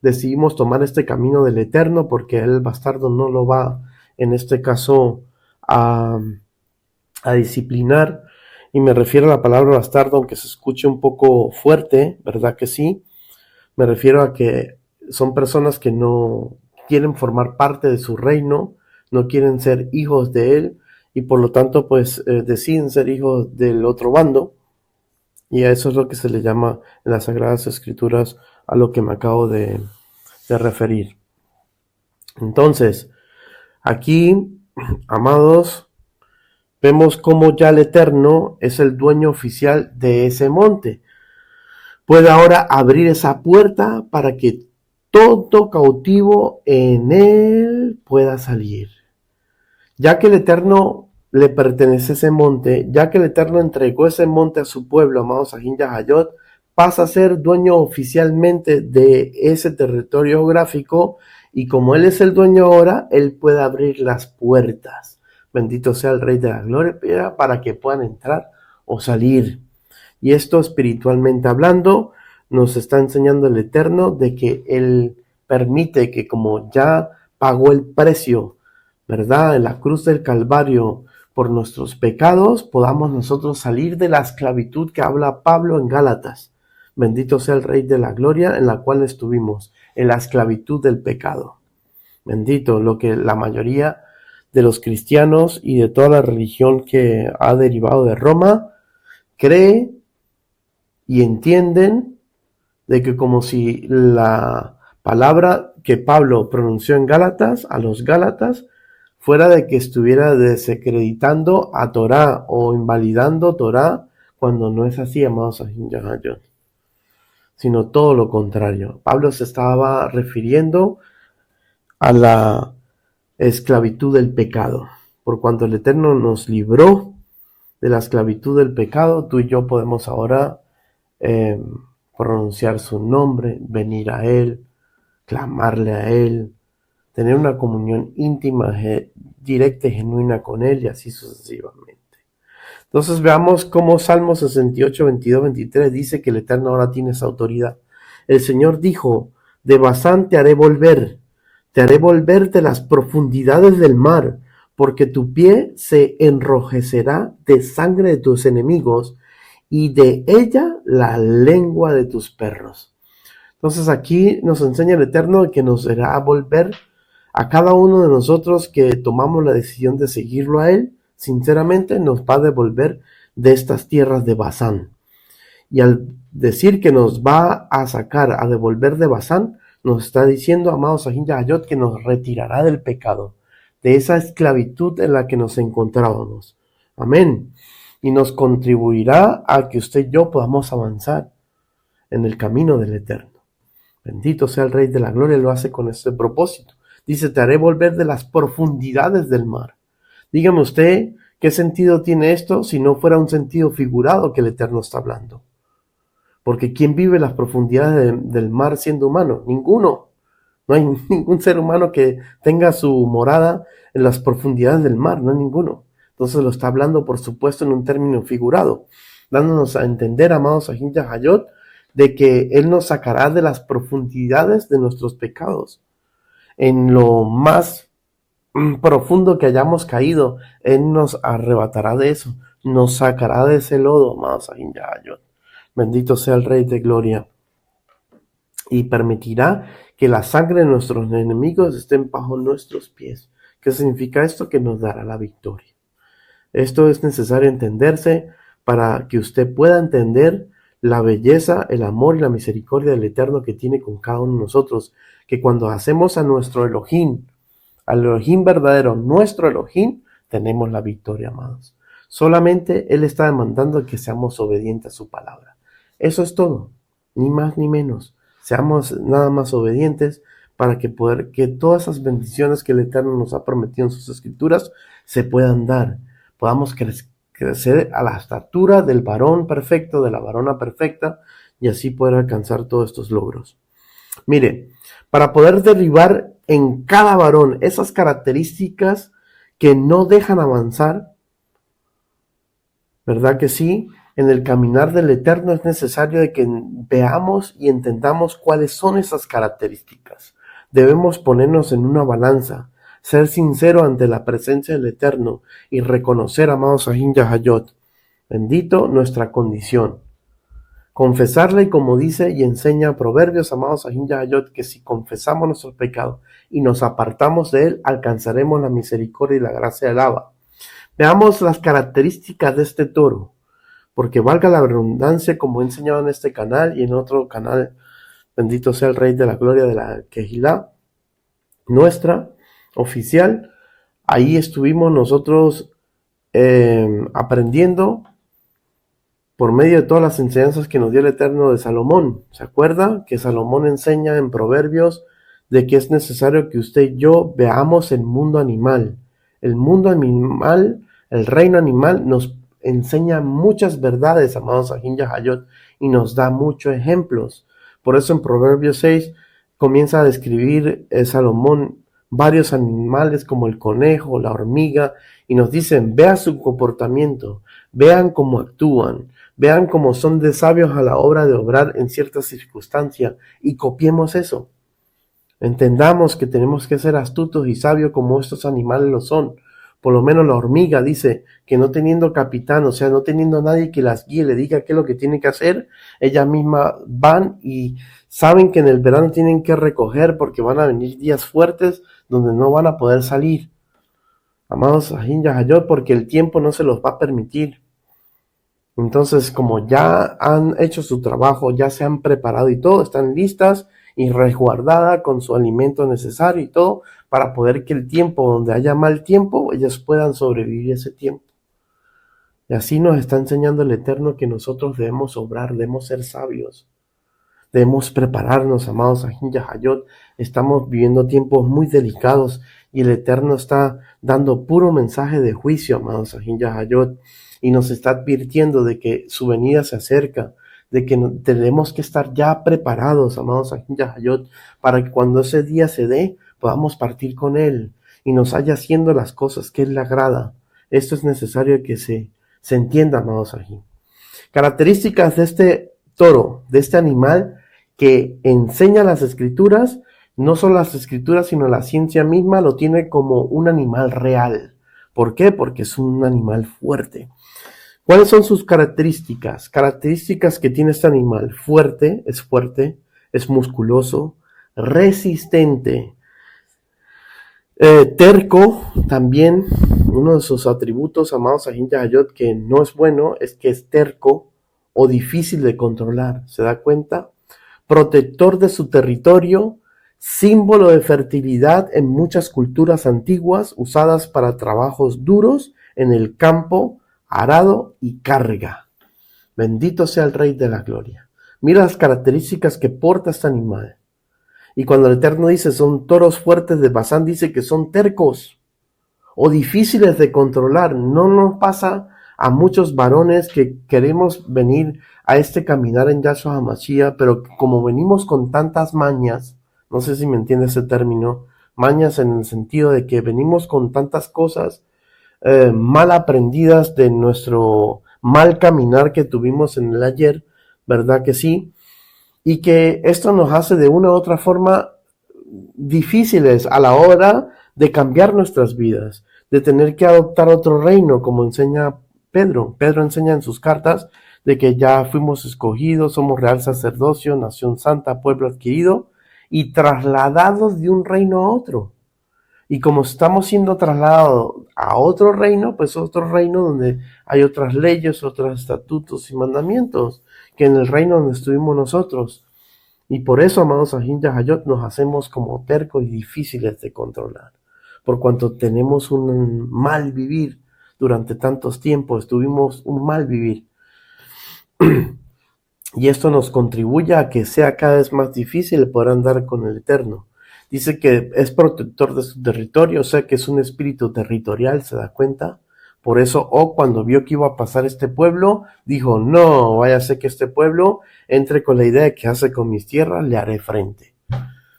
[SPEAKER 1] decidimos tomar este camino del Eterno, porque el bastardo no lo va, en este caso, a disciplinar. Y me refiero a la palabra bastardo, aunque se escuche un poco fuerte, ¿verdad que sí? Me refiero a que son personas que no quieren formar parte de su reino, no quieren ser hijos de él, y por lo tanto pues deciden ser hijos del otro bando, y a eso es lo que se le llama en las Sagradas Escrituras a lo que me acabo de referir. Entonces, aquí, amados, vemos cómo ya el Eterno es el dueño oficial de ese monte. Puede ahora abrir esa puerta para que todo cautivo en él pueda salir. Ya que el Eterno le pertenece ese monte, ya que el Eterno entregó ese monte a su pueblo, amados Ahin Yahayot, pasa a ser dueño oficialmente de ese territorio geográfico, y como él es el dueño ahora, él puede abrir las puertas. Bendito sea el Rey de la Gloria, para que puedan entrar o salir. Y esto espiritualmente hablando, nos está enseñando el Eterno de que Él permite que, como ya pagó el precio, ¿verdad?, en la cruz del Calvario por nuestros pecados, podamos nosotros salir de la esclavitud que habla Pablo en Gálatas. Bendito sea el Rey de la Gloria, en la cual estuvimos, en la esclavitud del pecado. Bendito, lo que la mayoría de los cristianos y de toda la religión que ha derivado de Roma cree y entienden de que, como si la palabra que Pablo pronunció en Gálatas, a los Gálatas, fuera de que estuviera desacreditando a Torá o invalidando Torá, cuando no es así, amados Ahin Yahayot, sino todo lo contrario. Pablo se estaba refiriendo a la esclavitud del pecado. Por cuanto el Eterno nos libró de la esclavitud del pecado, tú y yo podemos ahora pronunciar su nombre, venir a Él, clamarle a Él, tener una comunión íntima, directa y genuina con Él, y así sucesivamente. Entonces veamos cómo Salmo 68, 22, 23 dice que el Eterno ahora tiene esa autoridad. El Señor dijo, de Basán te haré volver de las profundidades del mar, porque tu pie se enrojecerá de sangre de tus enemigos, y de ella la lengua de tus perros. Entonces aquí nos enseña el Eterno que nos hará volver a cada uno de nosotros que tomamos la decisión de seguirlo a Él. Sinceramente nos va a devolver de estas tierras de Basán. Y al decir que nos va a sacar, a devolver de Basán, nos está diciendo, amados Sahin Yahayot, que nos retirará del pecado, de esa esclavitud en la que nos encontrábamos. Amén. Y nos contribuirá a que usted y yo podamos avanzar en el camino del Eterno. Bendito sea el Rey de la Gloria, lo hace con este propósito. Dice, te haré volver de las profundidades del mar. Dígame usted, ¿qué sentido tiene esto si no fuera un sentido figurado que el Eterno está hablando? Porque ¿quién vive las profundidades del mar siendo humano? Ninguno. No hay ningún ser humano que tenga su morada en las profundidades del mar, no hay ninguno. Entonces lo está hablando, por supuesto, en un término figurado, dándonos a entender, amados Sahin Yahayot, de que Él nos sacará de las profundidades de nuestros pecados. En lo más profundo que hayamos caído, Él nos arrebatará de eso, nos sacará de ese lodo, amados Sahin Yahayot. Bendito sea el Rey de Gloria. Y permitirá que la sangre de nuestros enemigos estén bajo nuestros pies. ¿Qué significa esto? Que nos dará la victoria. Esto es necesario entenderse para que usted pueda entender la belleza, el amor y la misericordia del Eterno que tiene con cada uno de nosotros. Que cuando hacemos a nuestro Elohim, al Elohim verdadero, nuestro Elohim, tenemos la victoria, amados. Solamente Él está demandando que seamos obedientes a su palabra. Eso es todo, ni más ni menos. Seamos nada más obedientes para que todas esas bendiciones que el Eterno nos ha prometido en sus escrituras se puedan dar. Podamos crecer a la estatura del varón perfecto, de la varona perfecta, y así poder alcanzar todos estos logros. Mire, para poder derribar en cada varón esas características que no dejan avanzar, ¿verdad que sí? En el caminar del Eterno es necesario de que veamos y entendamos cuáles son esas características. Debemos ponernos en una balanza, ser sincero ante la presencia del Eterno y reconocer, amados Sahin Yahayot, bendito nuestra condición. Confesarle, como dice y enseña Proverbios, amados Sahin Yahayot, que si confesamos nuestros pecados y nos apartamos de él, alcanzaremos la misericordia y la gracia del Abba. Veamos las características de este toro. Porque valga la redundancia, como he enseñado en este canal y en otro canal, bendito sea el Rey de la Gloria de la Kehilá, nuestra oficial, ahí estuvimos nosotros aprendiendo por medio de todas las enseñanzas que nos dio el Eterno de Salomón. ¿Se acuerda? Que Salomón enseña en Proverbios de que es necesario que usted y yo veamos el mundo animal. El mundo animal, el reino animal nos enseña muchas verdades, amados Sahin Yahayot, y nos da muchos ejemplos. Por eso en Proverbios 6 comienza a describir Salomón varios animales como el conejo, la hormiga, y nos dicen, vea su comportamiento, vean cómo actúan, vean cómo son de sabios a la hora de obrar en ciertas circunstancias, y copiemos eso. Entendamos que tenemos que ser astutos y sabios como estos animales lo son. Por lo menos la hormiga dice que no teniendo capitán, o sea, no teniendo nadie que las guíe, le diga qué es lo que tiene que hacer, ellas mismas van y saben que en el verano tienen que recoger porque van a venir días fuertes donde no van a poder salir. Amados Sahin Yahayot, porque el tiempo no se los va a permitir. Entonces, como ya han hecho su trabajo, ya se han preparado y todo, están listas y resguardadas con su alimento necesario y todo, para poder que el tiempo donde haya mal tiempo, ellas puedan sobrevivir ese tiempo. Y así nos está enseñando el Eterno que nosotros debemos obrar, debemos ser sabios, debemos prepararnos, amados Sahin Yahayot. Estamos viviendo tiempos muy delicados y el Eterno está dando puro mensaje de juicio, amados Sahin Yahayot, y nos está advirtiendo de que su venida se acerca, de que tenemos que estar ya preparados, amados Sahin Yahayot, para que cuando ese día se dé, podamos partir con Él y nos haya haciendo las cosas que Él le agrada. Esto es necesario que se entienda, amados Sahin. Características de este toro, de este animal que enseña las escrituras, no solo las escrituras, sino la ciencia misma lo tiene como un animal real. ¿Por qué? Porque es un animal fuerte. ¿Cuáles son sus características? Características que tiene este animal. Fuerte, es musculoso, resistente, terco. También uno de sus atributos, amados Sahin Yahayot, que no es bueno, es que es terco o difícil de controlar. ¿Se da cuenta? Protector de su territorio, símbolo de fertilidad en muchas culturas antiguas usadas para trabajos duros en el campo, arado y carga. Bendito sea el Rey de la Gloria. Mira las características que porta este animal. Y cuando el Eterno dice son toros fuertes de Basán, dice que son tercos o difíciles de controlar. No nos pasa a muchos varones que queremos venir a este caminar en Yahshua HaMashiach, pero como venimos con tantas mañas, no sé si me entiende ese término, mañas en el sentido de que venimos con tantas cosas mal aprendidas de nuestro mal caminar que tuvimos en el ayer, ¿verdad que sí? Y que esto nos hace de una u otra forma difíciles a la hora de cambiar nuestras vidas, de tener que adoptar otro reino, como enseña Pedro. Pedro enseña en sus cartas de que ya fuimos escogidos, somos real sacerdocio, nación santa, pueblo adquirido y trasladados de un reino a otro. Y como estamos siendo trasladados a otro reino, pues otro reino donde hay otras leyes, otros estatutos y mandamientos que en el reino donde estuvimos nosotros. Y por eso, amados Ahin Yahayot, nos hacemos como tercos y difíciles de controlar. Por cuanto tenemos un mal vivir durante tantos tiempos, tuvimos un mal vivir. Y esto nos contribuye a que sea cada vez más difícil poder andar con el Eterno. Dice que es protector de su territorio, o sea que es un espíritu territorial, ¿se da cuenta? Por eso, cuando vio que iba a pasar este pueblo, dijo, no, vaya a ser que este pueblo entre con la idea de que hace con mis tierras, le haré frente.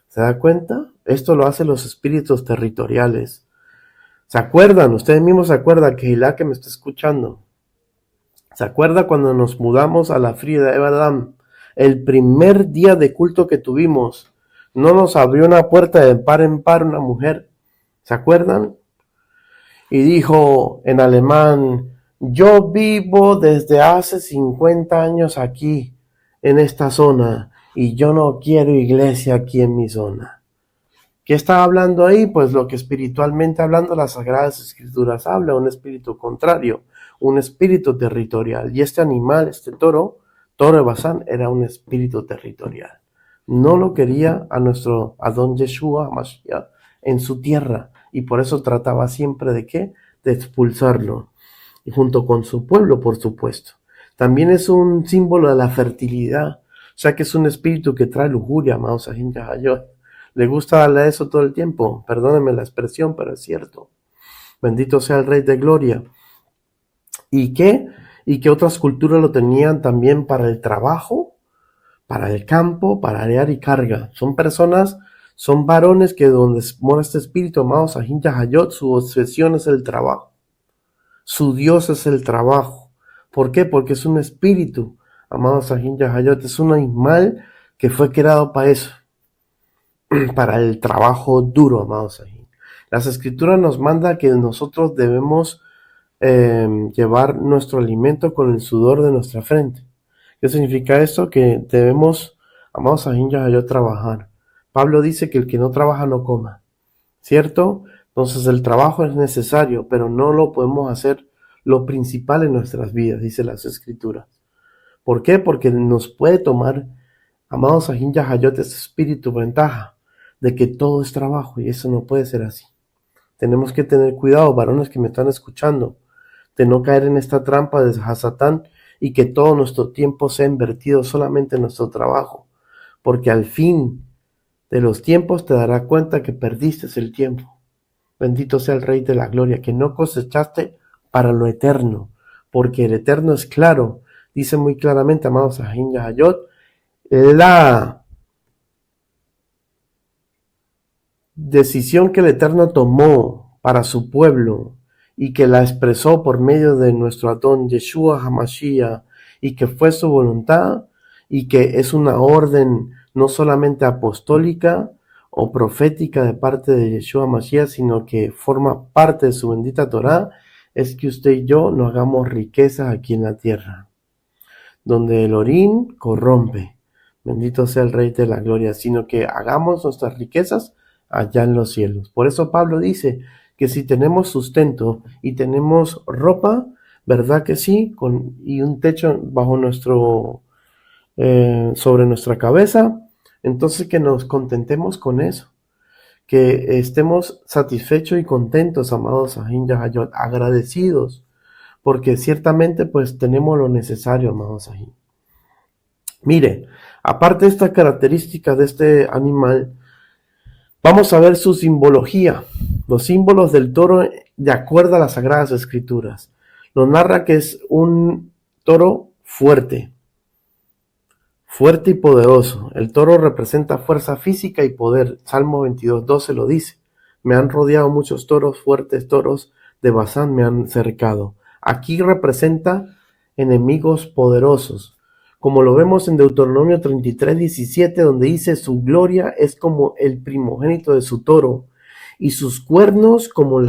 [SPEAKER 1] ¿Se da cuenta? Esto lo hacen los espíritus territoriales. ¿Se acuerdan? Ustedes mismos se acuerdan, que Hilá que me está escuchando. ¿Se acuerda cuando nos mudamos a la Frida de Badam? El primer día de culto que tuvimos, no nos abrió una puerta de par en par una mujer. ¿Se acuerdan? Y dijo en alemán, yo vivo desde hace 50 años aquí, en esta zona, y yo no quiero iglesia aquí en mi zona. ¿Qué está hablando ahí? Pues lo que espiritualmente hablando las Sagradas Escrituras habla, un espíritu contrario, un espíritu territorial. Y este animal, este toro de Basán, era un espíritu territorial. No lo quería a nuestro Adón Yeshua HaMashiach en su tierra. Y por eso trataba siempre de ¿qué? De expulsarlo. Y junto con su pueblo, por supuesto. También es un símbolo de la fertilidad. O sea que es un espíritu que trae lujuria, amados Ahin Yahayot. Le gusta darle eso todo el tiempo. Perdónenme la expresión, pero es cierto. Bendito sea el Rey de Gloria. ¿Y qué? Y que otras culturas lo tenían también para el trabajo, para el campo, para arear y carga. Son personas, son varones que donde mora este espíritu, amados Ahin Yahayot, su obsesión es el trabajo. Su Dios es el trabajo. ¿Por qué? Porque es un espíritu, amados Ahin Yahayot, es un animal que fue creado para eso, para el trabajo duro, amados Ahin. Las escrituras nos mandan que nosotros debemos llevar nuestro alimento con el sudor de nuestra frente. ¿Qué significa esto? Que debemos, amados Ahin Yahayot, trabajar. Pablo dice que el que no trabaja no coma, ¿cierto? Entonces el trabajo es necesario, pero no lo podemos hacer lo principal en nuestras vidas, dice las escrituras. ¿Por qué? Porque nos puede tomar, amados Ahin Yahayot, este espíritu ventaja de que todo es trabajo, y eso no puede ser así. Tenemos que tener cuidado, varones que me están escuchando, de no caer en esta trampa de Hasatán y que todo nuestro tiempo sea invertido solamente en nuestro trabajo, porque al fin de los tiempos te darás cuenta que perdiste el tiempo. Bendito sea el Rey de la Gloria, que no cosechaste para lo eterno, porque el eterno es claro, dice muy claramente, amados Ahin Yahayot, la decisión que el Eterno tomó para su pueblo y que la expresó por medio de nuestro Adón Yeshua HaMashiach y que fue su voluntad y que es una orden no solamente apostólica o profética de parte de Yeshua HaMashiach, sino que forma parte de su bendita Torah, es que usted y yo no hagamos riquezas aquí en la tierra, donde el orín corrompe, bendito sea el Rey de la Gloria, sino que hagamos nuestras riquezas allá en los cielos. Por eso Pablo dice que si tenemos sustento y tenemos ropa, ¿verdad que sí? Y un techo bajo sobre nuestra cabeza, Entonces que nos contentemos con eso, que estemos satisfechos y contentos, amados Sahin Yahayot, agradecidos, porque ciertamente pues tenemos lo necesario, amados Sahin. Mire, aparte de estas características de este animal, vamos a ver su simbología, los símbolos del toro de acuerdo a las Sagradas Escrituras. Nos narra que es un toro fuerte y poderoso. El toro representa fuerza física y poder. Salmo 22:12 lo dice. Me han rodeado muchos toros, fuertes toros de Basán me han cercado. Aquí representa enemigos poderosos. Como lo vemos en Deuteronomio 33:17, donde dice, su gloria es como el primogénito de su toro, y sus cuernos como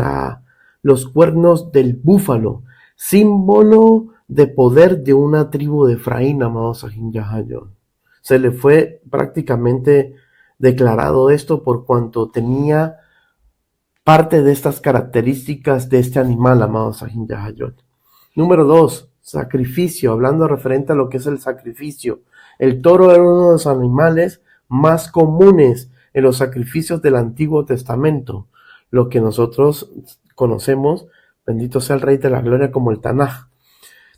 [SPEAKER 1] los cuernos del búfalo, símbolo de poder de una tribu de Efraín, amados Sahin Yahayot. Se le fue prácticamente declarado esto por cuanto tenía parte de estas características de este animal, amados Sahin Yahayot. Número 2, sacrificio, hablando referente a lo que es el sacrificio. El toro era uno de los animales más comunes en los sacrificios del Antiguo Testamento, lo que nosotros conocemos, bendito sea el Rey de la Gloria, como el Tanaj.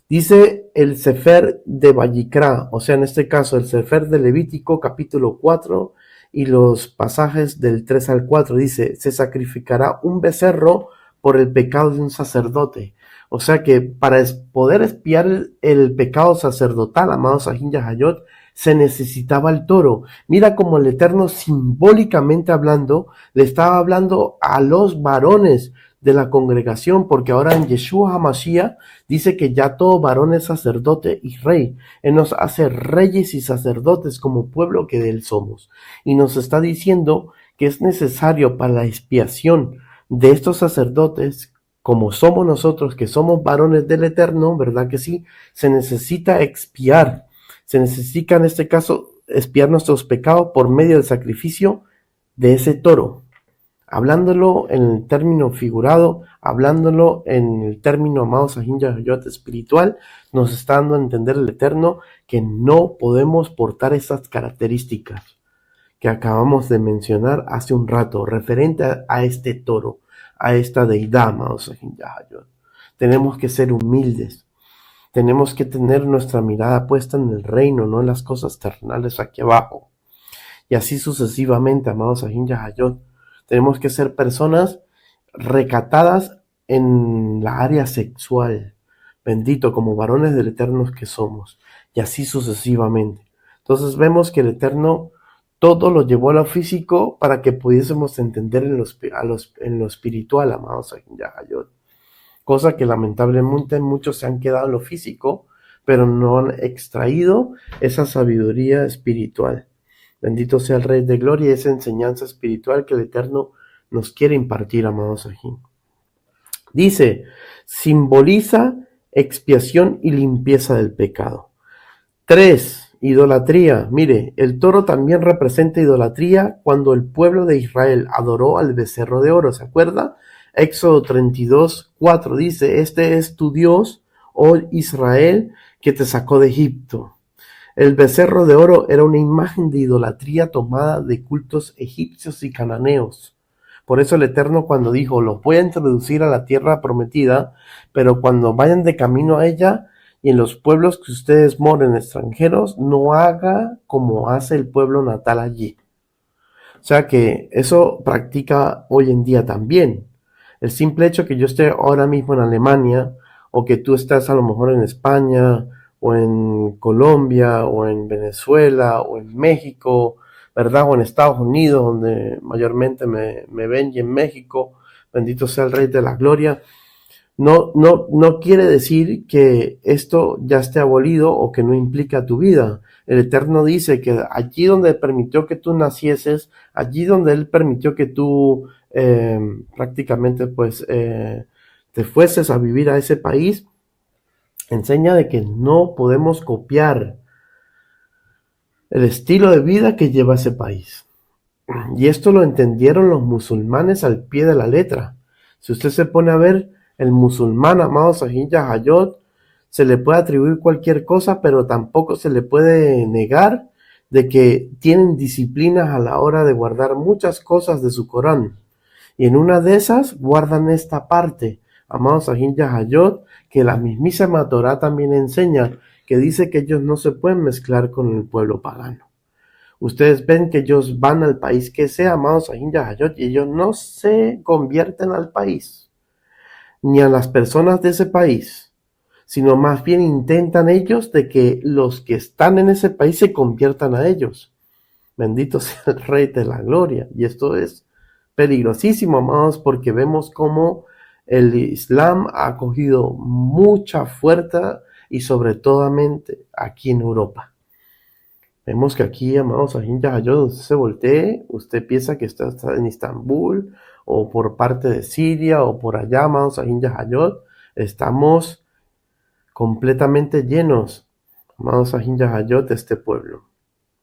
[SPEAKER 1] Dice el Sefer de Vayikra, o sea, en este caso el Sefer de Levítico, capítulo 4, y los pasajes del 3 al 4, dice, se sacrificará un becerro por el pecado de un sacerdote. O sea que para poder expiar el pecado sacerdotal, amados Sahin Yahayot, se necesitaba el toro. Mira cómo el Eterno, simbólicamente hablando, le estaba hablando a los varones de la congregación, porque ahora en Yeshua HaMashiach dice que ya todo varón es sacerdote y rey. Él nos hace reyes y sacerdotes como pueblo que de él somos. Y nos está diciendo que es necesario para la expiación de estos sacerdotes, como somos nosotros, que somos varones del Eterno, ¿verdad que sí? Se necesita expiar, se necesita en este caso expiar nuestros pecados por medio del sacrificio de ese toro. Hablándolo en el término figurado, hablándolo en el término, amado Sahin Yahayot, espiritual, nos está dando a entender el Eterno que no podemos portar esas características que acabamos de mencionar hace un rato, referente a este toro, a esta deidad, amado Sahin Yahayot. Tenemos que ser humildes, tenemos que tener nuestra mirada puesta en el reino, no en las cosas terrenales aquí abajo. Y así sucesivamente, amado Sahin Yahayot. Tenemos que ser personas recatadas en la área sexual, bendito, como varones del Eterno que somos, y así sucesivamente. Entonces vemos que el Eterno todo lo llevó a lo físico para que pudiésemos entender en lo espiritual, amados Sahin Yahayot. Cosa que lamentablemente muchos se han quedado en lo físico, pero no han extraído esa sabiduría espiritual. Bendito sea el Rey de Gloria y esa enseñanza espiritual que el Eterno nos quiere impartir, amados Sahin. Dice, simboliza expiación y limpieza del pecado. 3. Idolatría. Mire, el toro también representa idolatría cuando el pueblo de Israel adoró al becerro de oro, ¿se acuerda? Éxodo 32:4 dice, este es tu Dios, oh Israel, que te sacó de Egipto. El becerro de oro era una imagen de idolatría tomada de cultos egipcios y cananeos. Por eso el Eterno cuando dijo, los voy a introducir a la tierra prometida, pero cuando vayan de camino a ella y en los pueblos que ustedes moren extranjeros, no haga como hace el pueblo natal allí. O sea que eso practica hoy en día también. El simple hecho que yo esté ahora mismo en Alemania, o que tú estás a lo mejor en España, o en Colombia, o en Venezuela, o en México, ¿verdad? O en Estados Unidos, donde mayormente me ven, y en México, bendito sea el Rey de la Gloria. No quiere decir que esto ya esté abolido o que no implica tu vida. El Eterno dice que allí donde permitió que tú nacieses, allí donde Él permitió que tú prácticamente pues te fueses a vivir a ese país, enseña de que no podemos copiar el estilo de vida que lleva ese país. Y esto lo entendieron los musulmanes al pie de la letra. Si usted se pone a ver, el musulmán, amado Sahin Yahayot, se le puede atribuir cualquier cosa, pero tampoco se le puede negar de que tienen disciplinas a la hora de guardar muchas cosas de su Corán. Y en una de esas guardan esta parte, amados Ahin Yahayot, que la mismísima Torá también enseña, que dice que ellos no se pueden mezclar con el pueblo pagano. Ustedes ven que ellos van al país que sea, amados Ahin Yahayot, y ellos no se convierten al país, ni a las personas de ese país, sino más bien intentan ellos de que los que están en ese país se conviertan a ellos. Bendito sea el Rey de la Gloria. Y esto es peligrosísimo, amados, porque vemos cómo el Islam ha cogido mucha fuerza y sobre todo aquí en Europa. Vemos que aquí, amados, Ahin Yahayot, donde usted se voltee, usted piensa que está en Estambul o por parte de Siria o por allá, amados, Ahin Yahayot, estamos completamente llenos, amados Ahin Yahayot, de este pueblo,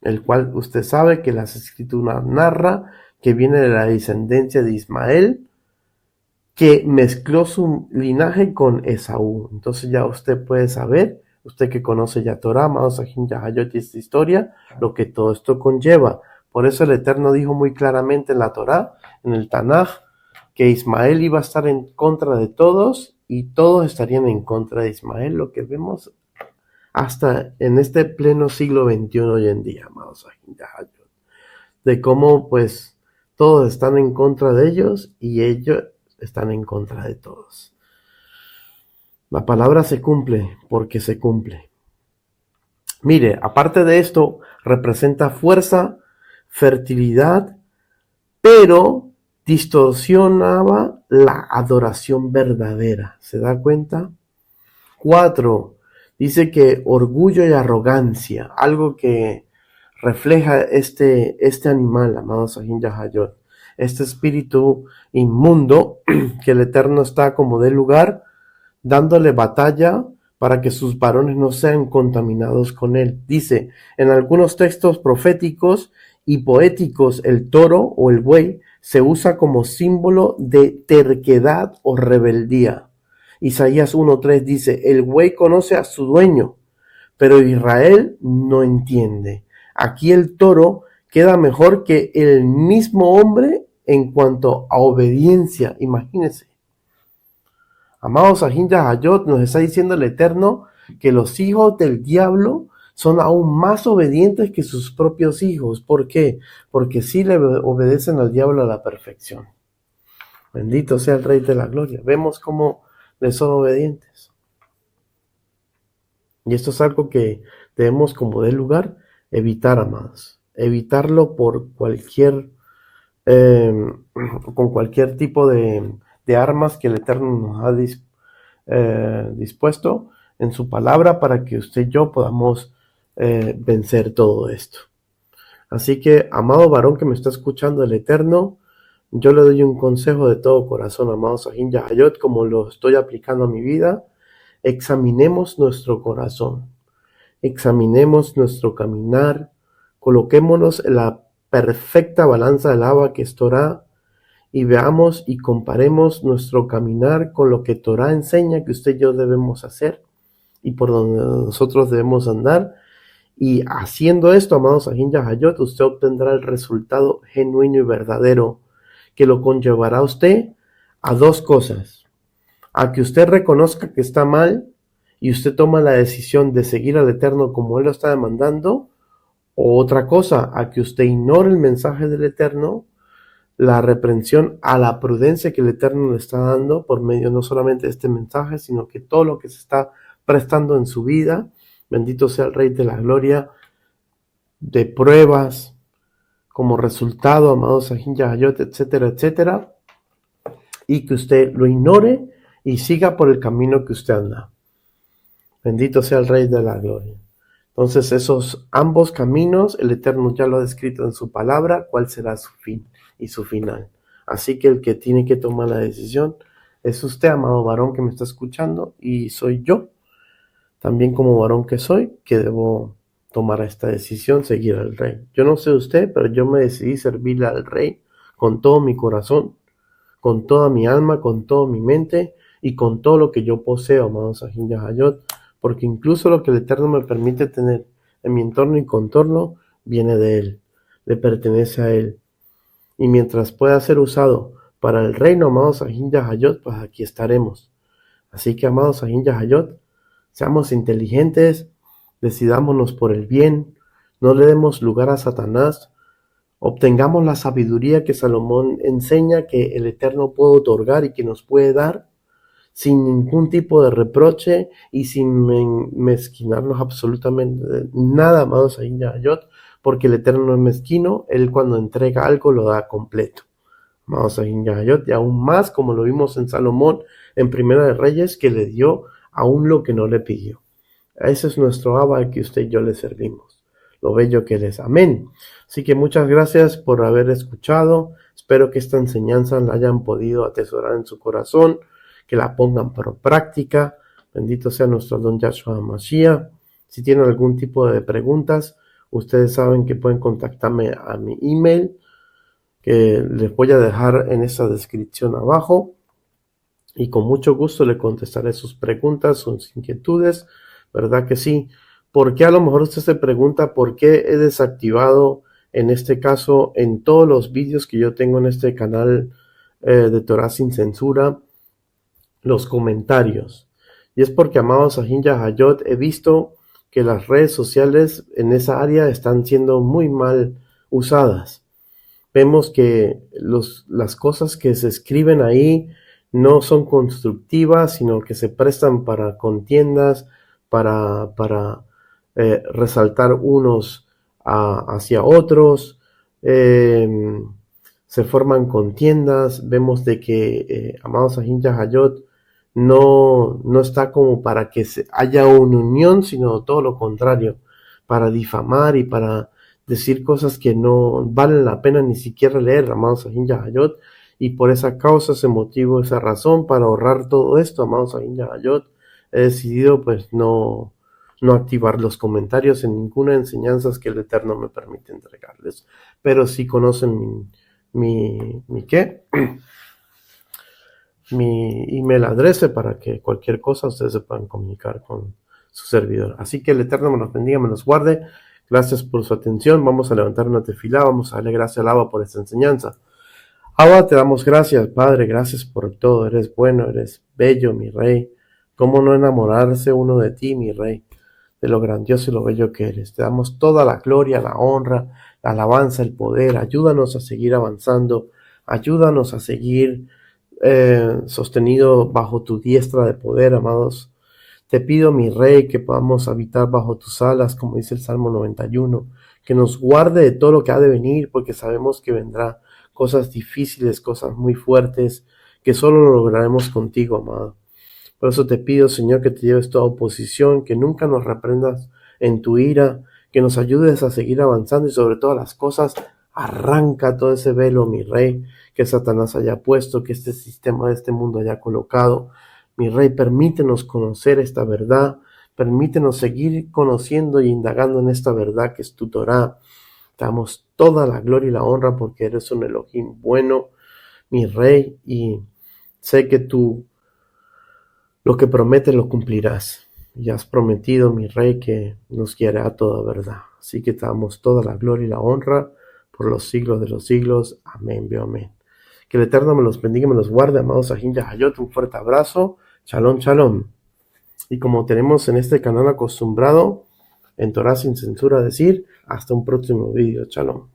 [SPEAKER 1] el cual usted sabe que las escrituras narra que viene de la descendencia de Ismael, que mezcló su linaje con Esaú. Entonces ya usted puede saber, usted que conoce ya Torah, amados Ahin Yahayot, y esta historia, lo que todo esto conlleva. Por eso el Eterno dijo muy claramente en la Torah, en el Tanaj, que Ismael iba a estar en contra de todos y todos estarían en contra de Ismael, lo que vemos hasta en este pleno siglo XXI hoy en día, amados Ahin Yahayot, de cómo pues todos están en contra de ellos y ellos están en contra de todos. La palabra se cumple porque se cumple. Mire, aparte de esto, representa fuerza, fertilidad, pero distorsionaba la adoración verdadera. ¿Se da cuenta? 4. Dice que orgullo y arrogancia, algo que refleja este animal, amados Ahin Yahayot, este espíritu inmundo que el Eterno está como de lugar, dándole batalla para que sus varones no sean contaminados con él. Dice, en algunos textos proféticos y poéticos, el toro o el buey se usa como símbolo de terquedad o rebeldía. Isaías 1:3 dice, el buey conoce a su dueño, pero Israel no entiende. Aquí el toro queda mejor que el mismo hombre en cuanto a obediencia. Imagínense. Amados Ahin Yahayot, nos está diciendo el Eterno que los hijos del diablo son aún más obedientes que sus propios hijos. ¿Por qué? Porque sí le obedecen al diablo a la perfección. Bendito sea el Rey de la Gloria. Vemos cómo le son obedientes. Y esto es algo que debemos, como de lugar, evitar, amados. Evitarlo por cualquier, con cualquier tipo de armas que el Eterno nos ha dispuesto en su palabra para que usted y yo podamos vencer todo esto. Así que, amado varón que me está escuchando, el Eterno, yo le doy un consejo de todo corazón, amados Ahin Yahayot, como lo estoy aplicando a mi vida. Examinemos nuestro corazón, examinemos nuestro caminar, coloquémonos en la perfecta balanza del agua que es Torah y veamos y comparemos nuestro caminar con lo que Torah enseña que usted y yo debemos hacer y por donde nosotros debemos andar. Y haciendo esto, amados Ahin Yahayot, usted obtendrá el resultado genuino y verdadero que lo conllevará a usted a dos cosas. A que usted reconozca que está mal y usted toma la decisión de seguir al Eterno como Él lo está demandando, o otra cosa, a que usted ignore el mensaje del Eterno, la reprensión a la prudencia que el Eterno le está dando por medio no solamente de este mensaje, sino que todo lo que se está prestando en su vida, bendito sea el Rey de la Gloria, de pruebas, como resultado, amados Ahin Yahayot, etcétera, etcétera, y que usted lo ignore y siga por el camino que usted anda. Bendito sea el Rey de la Gloria. Entonces esos ambos caminos, el Eterno ya lo ha descrito en su palabra, cuál será su fin y su final. Así que el que tiene que tomar la decisión es usted, amado varón que me está escuchando, y soy yo, también como varón que soy, que debo tomar esta decisión, seguir al Rey. Yo no sé usted, pero yo me decidí servirle al Rey con todo mi corazón, con toda mi alma, con toda mi mente y con todo lo que yo poseo, amados Ahin Yahayot, porque incluso lo que el Eterno me permite tener en mi entorno y contorno, viene de Él, le pertenece a Él. Y mientras pueda ser usado para el reino, amados Ahin Yahayot, pues aquí estaremos. Así que, amados Ahin Yahayot, seamos inteligentes, decidámonos por el bien, no le demos lugar a Satanás, obtengamos la sabiduría que Salomón enseña que el Eterno puede otorgar y que nos puede dar, sin ningún tipo de reproche y sin mezquinarnos absolutamente nada, amados Ahin Yahayot, porque el Eterno no es mezquino, Él cuando entrega algo lo da completo. Amados Ahin Yahayot, y aún más como lo vimos en Salomón en Primera de Reyes, que le dio aún lo que no le pidió. Ese es nuestro Abba al que usted y yo le servimos. Lo bello que Él es. Amén. Así que muchas gracias por haber escuchado. Espero que esta enseñanza la hayan podido atesorar en su corazón, que la pongan por práctica. Bendito sea nuestro Don Yahshua Mashiach. Si tienen algún tipo de preguntas, ustedes saben que pueden contactarme a mi email, que les voy a dejar en esta descripción abajo. Y con mucho gusto le contestaré sus preguntas, sus inquietudes. ¿Verdad que sí? ¿Por qué a lo mejor usted se pregunta por qué he desactivado, en este caso, en todos los vídeos que yo tengo en este canal de Torah sin censura, los comentarios? Y es porque, amados Ahin Yahayot, he visto que las redes sociales en esa área están siendo muy mal usadas. Vemos que las cosas que se escriben ahí no son constructivas, sino que se prestan para contiendas, para resaltar unos hacia otros. Se forman contiendas. Vemos de que, amados Ahin Yahayot, no está como para que haya una unión, sino todo lo contrario, para difamar y para decir cosas que no valen la pena ni siquiera leer, amados Ahin Yahayot. Y por esa causa, ese motivo, esa razón, para ahorrar todo esto, amados Ahin Yahayot, he decidido pues no activar los comentarios en ninguna enseñanza que el Eterno me permite entregarles. Pero si conocen mi email adrese, para que cualquier cosa ustedes se puedan comunicar con su servidor. Así que el Eterno me los bendiga, me los guarde. Gracias por su atención. Vamos a levantar una tefilá, vamos a darle gracias al Abba por esta enseñanza. Abba, te damos gracias, Padre, gracias por todo. Eres bueno, eres bello, mi Rey. ¿Cómo no enamorarse uno de ti, mi Rey? De lo grandioso y lo bello que eres. Te damos toda la gloria, la honra, la alabanza, el poder. Ayúdanos a seguir avanzando. Ayúdanos a seguir sostenido bajo tu diestra de poder, amados. Te pido, mi Rey, que podamos habitar bajo tus alas, como dice el Salmo 91, que nos guarde de todo lo que ha de venir, porque sabemos que vendrá cosas difíciles, cosas muy fuertes, que solo lo lograremos contigo, amado. Por eso te pido, Señor, que te lleves toda oposición, que nunca nos reprendas en tu ira, que nos ayudes a seguir avanzando y sobre todas las cosas, arranca todo ese velo, mi Rey, que Satanás haya puesto, que este sistema de este mundo haya colocado. Mi Rey, permítenos conocer esta verdad, permítenos seguir conociendo y indagando en esta verdad que es tu Torah. Te damos toda la gloria y la honra porque eres un Elohim bueno, mi Rey, y sé que tú lo que prometes lo cumplirás. Y has prometido, mi Rey, que nos guiará a toda verdad. Así que te damos toda la gloria y la honra por los siglos de los siglos. Amén, amén. Que el Eterno me los bendiga y me los guarde, amados Ahin Yahayot. Un fuerte abrazo. Shalom, shalom. Y como tenemos en este canal acostumbrado, en Torah sin censura, decir, hasta un próximo video. Shalom.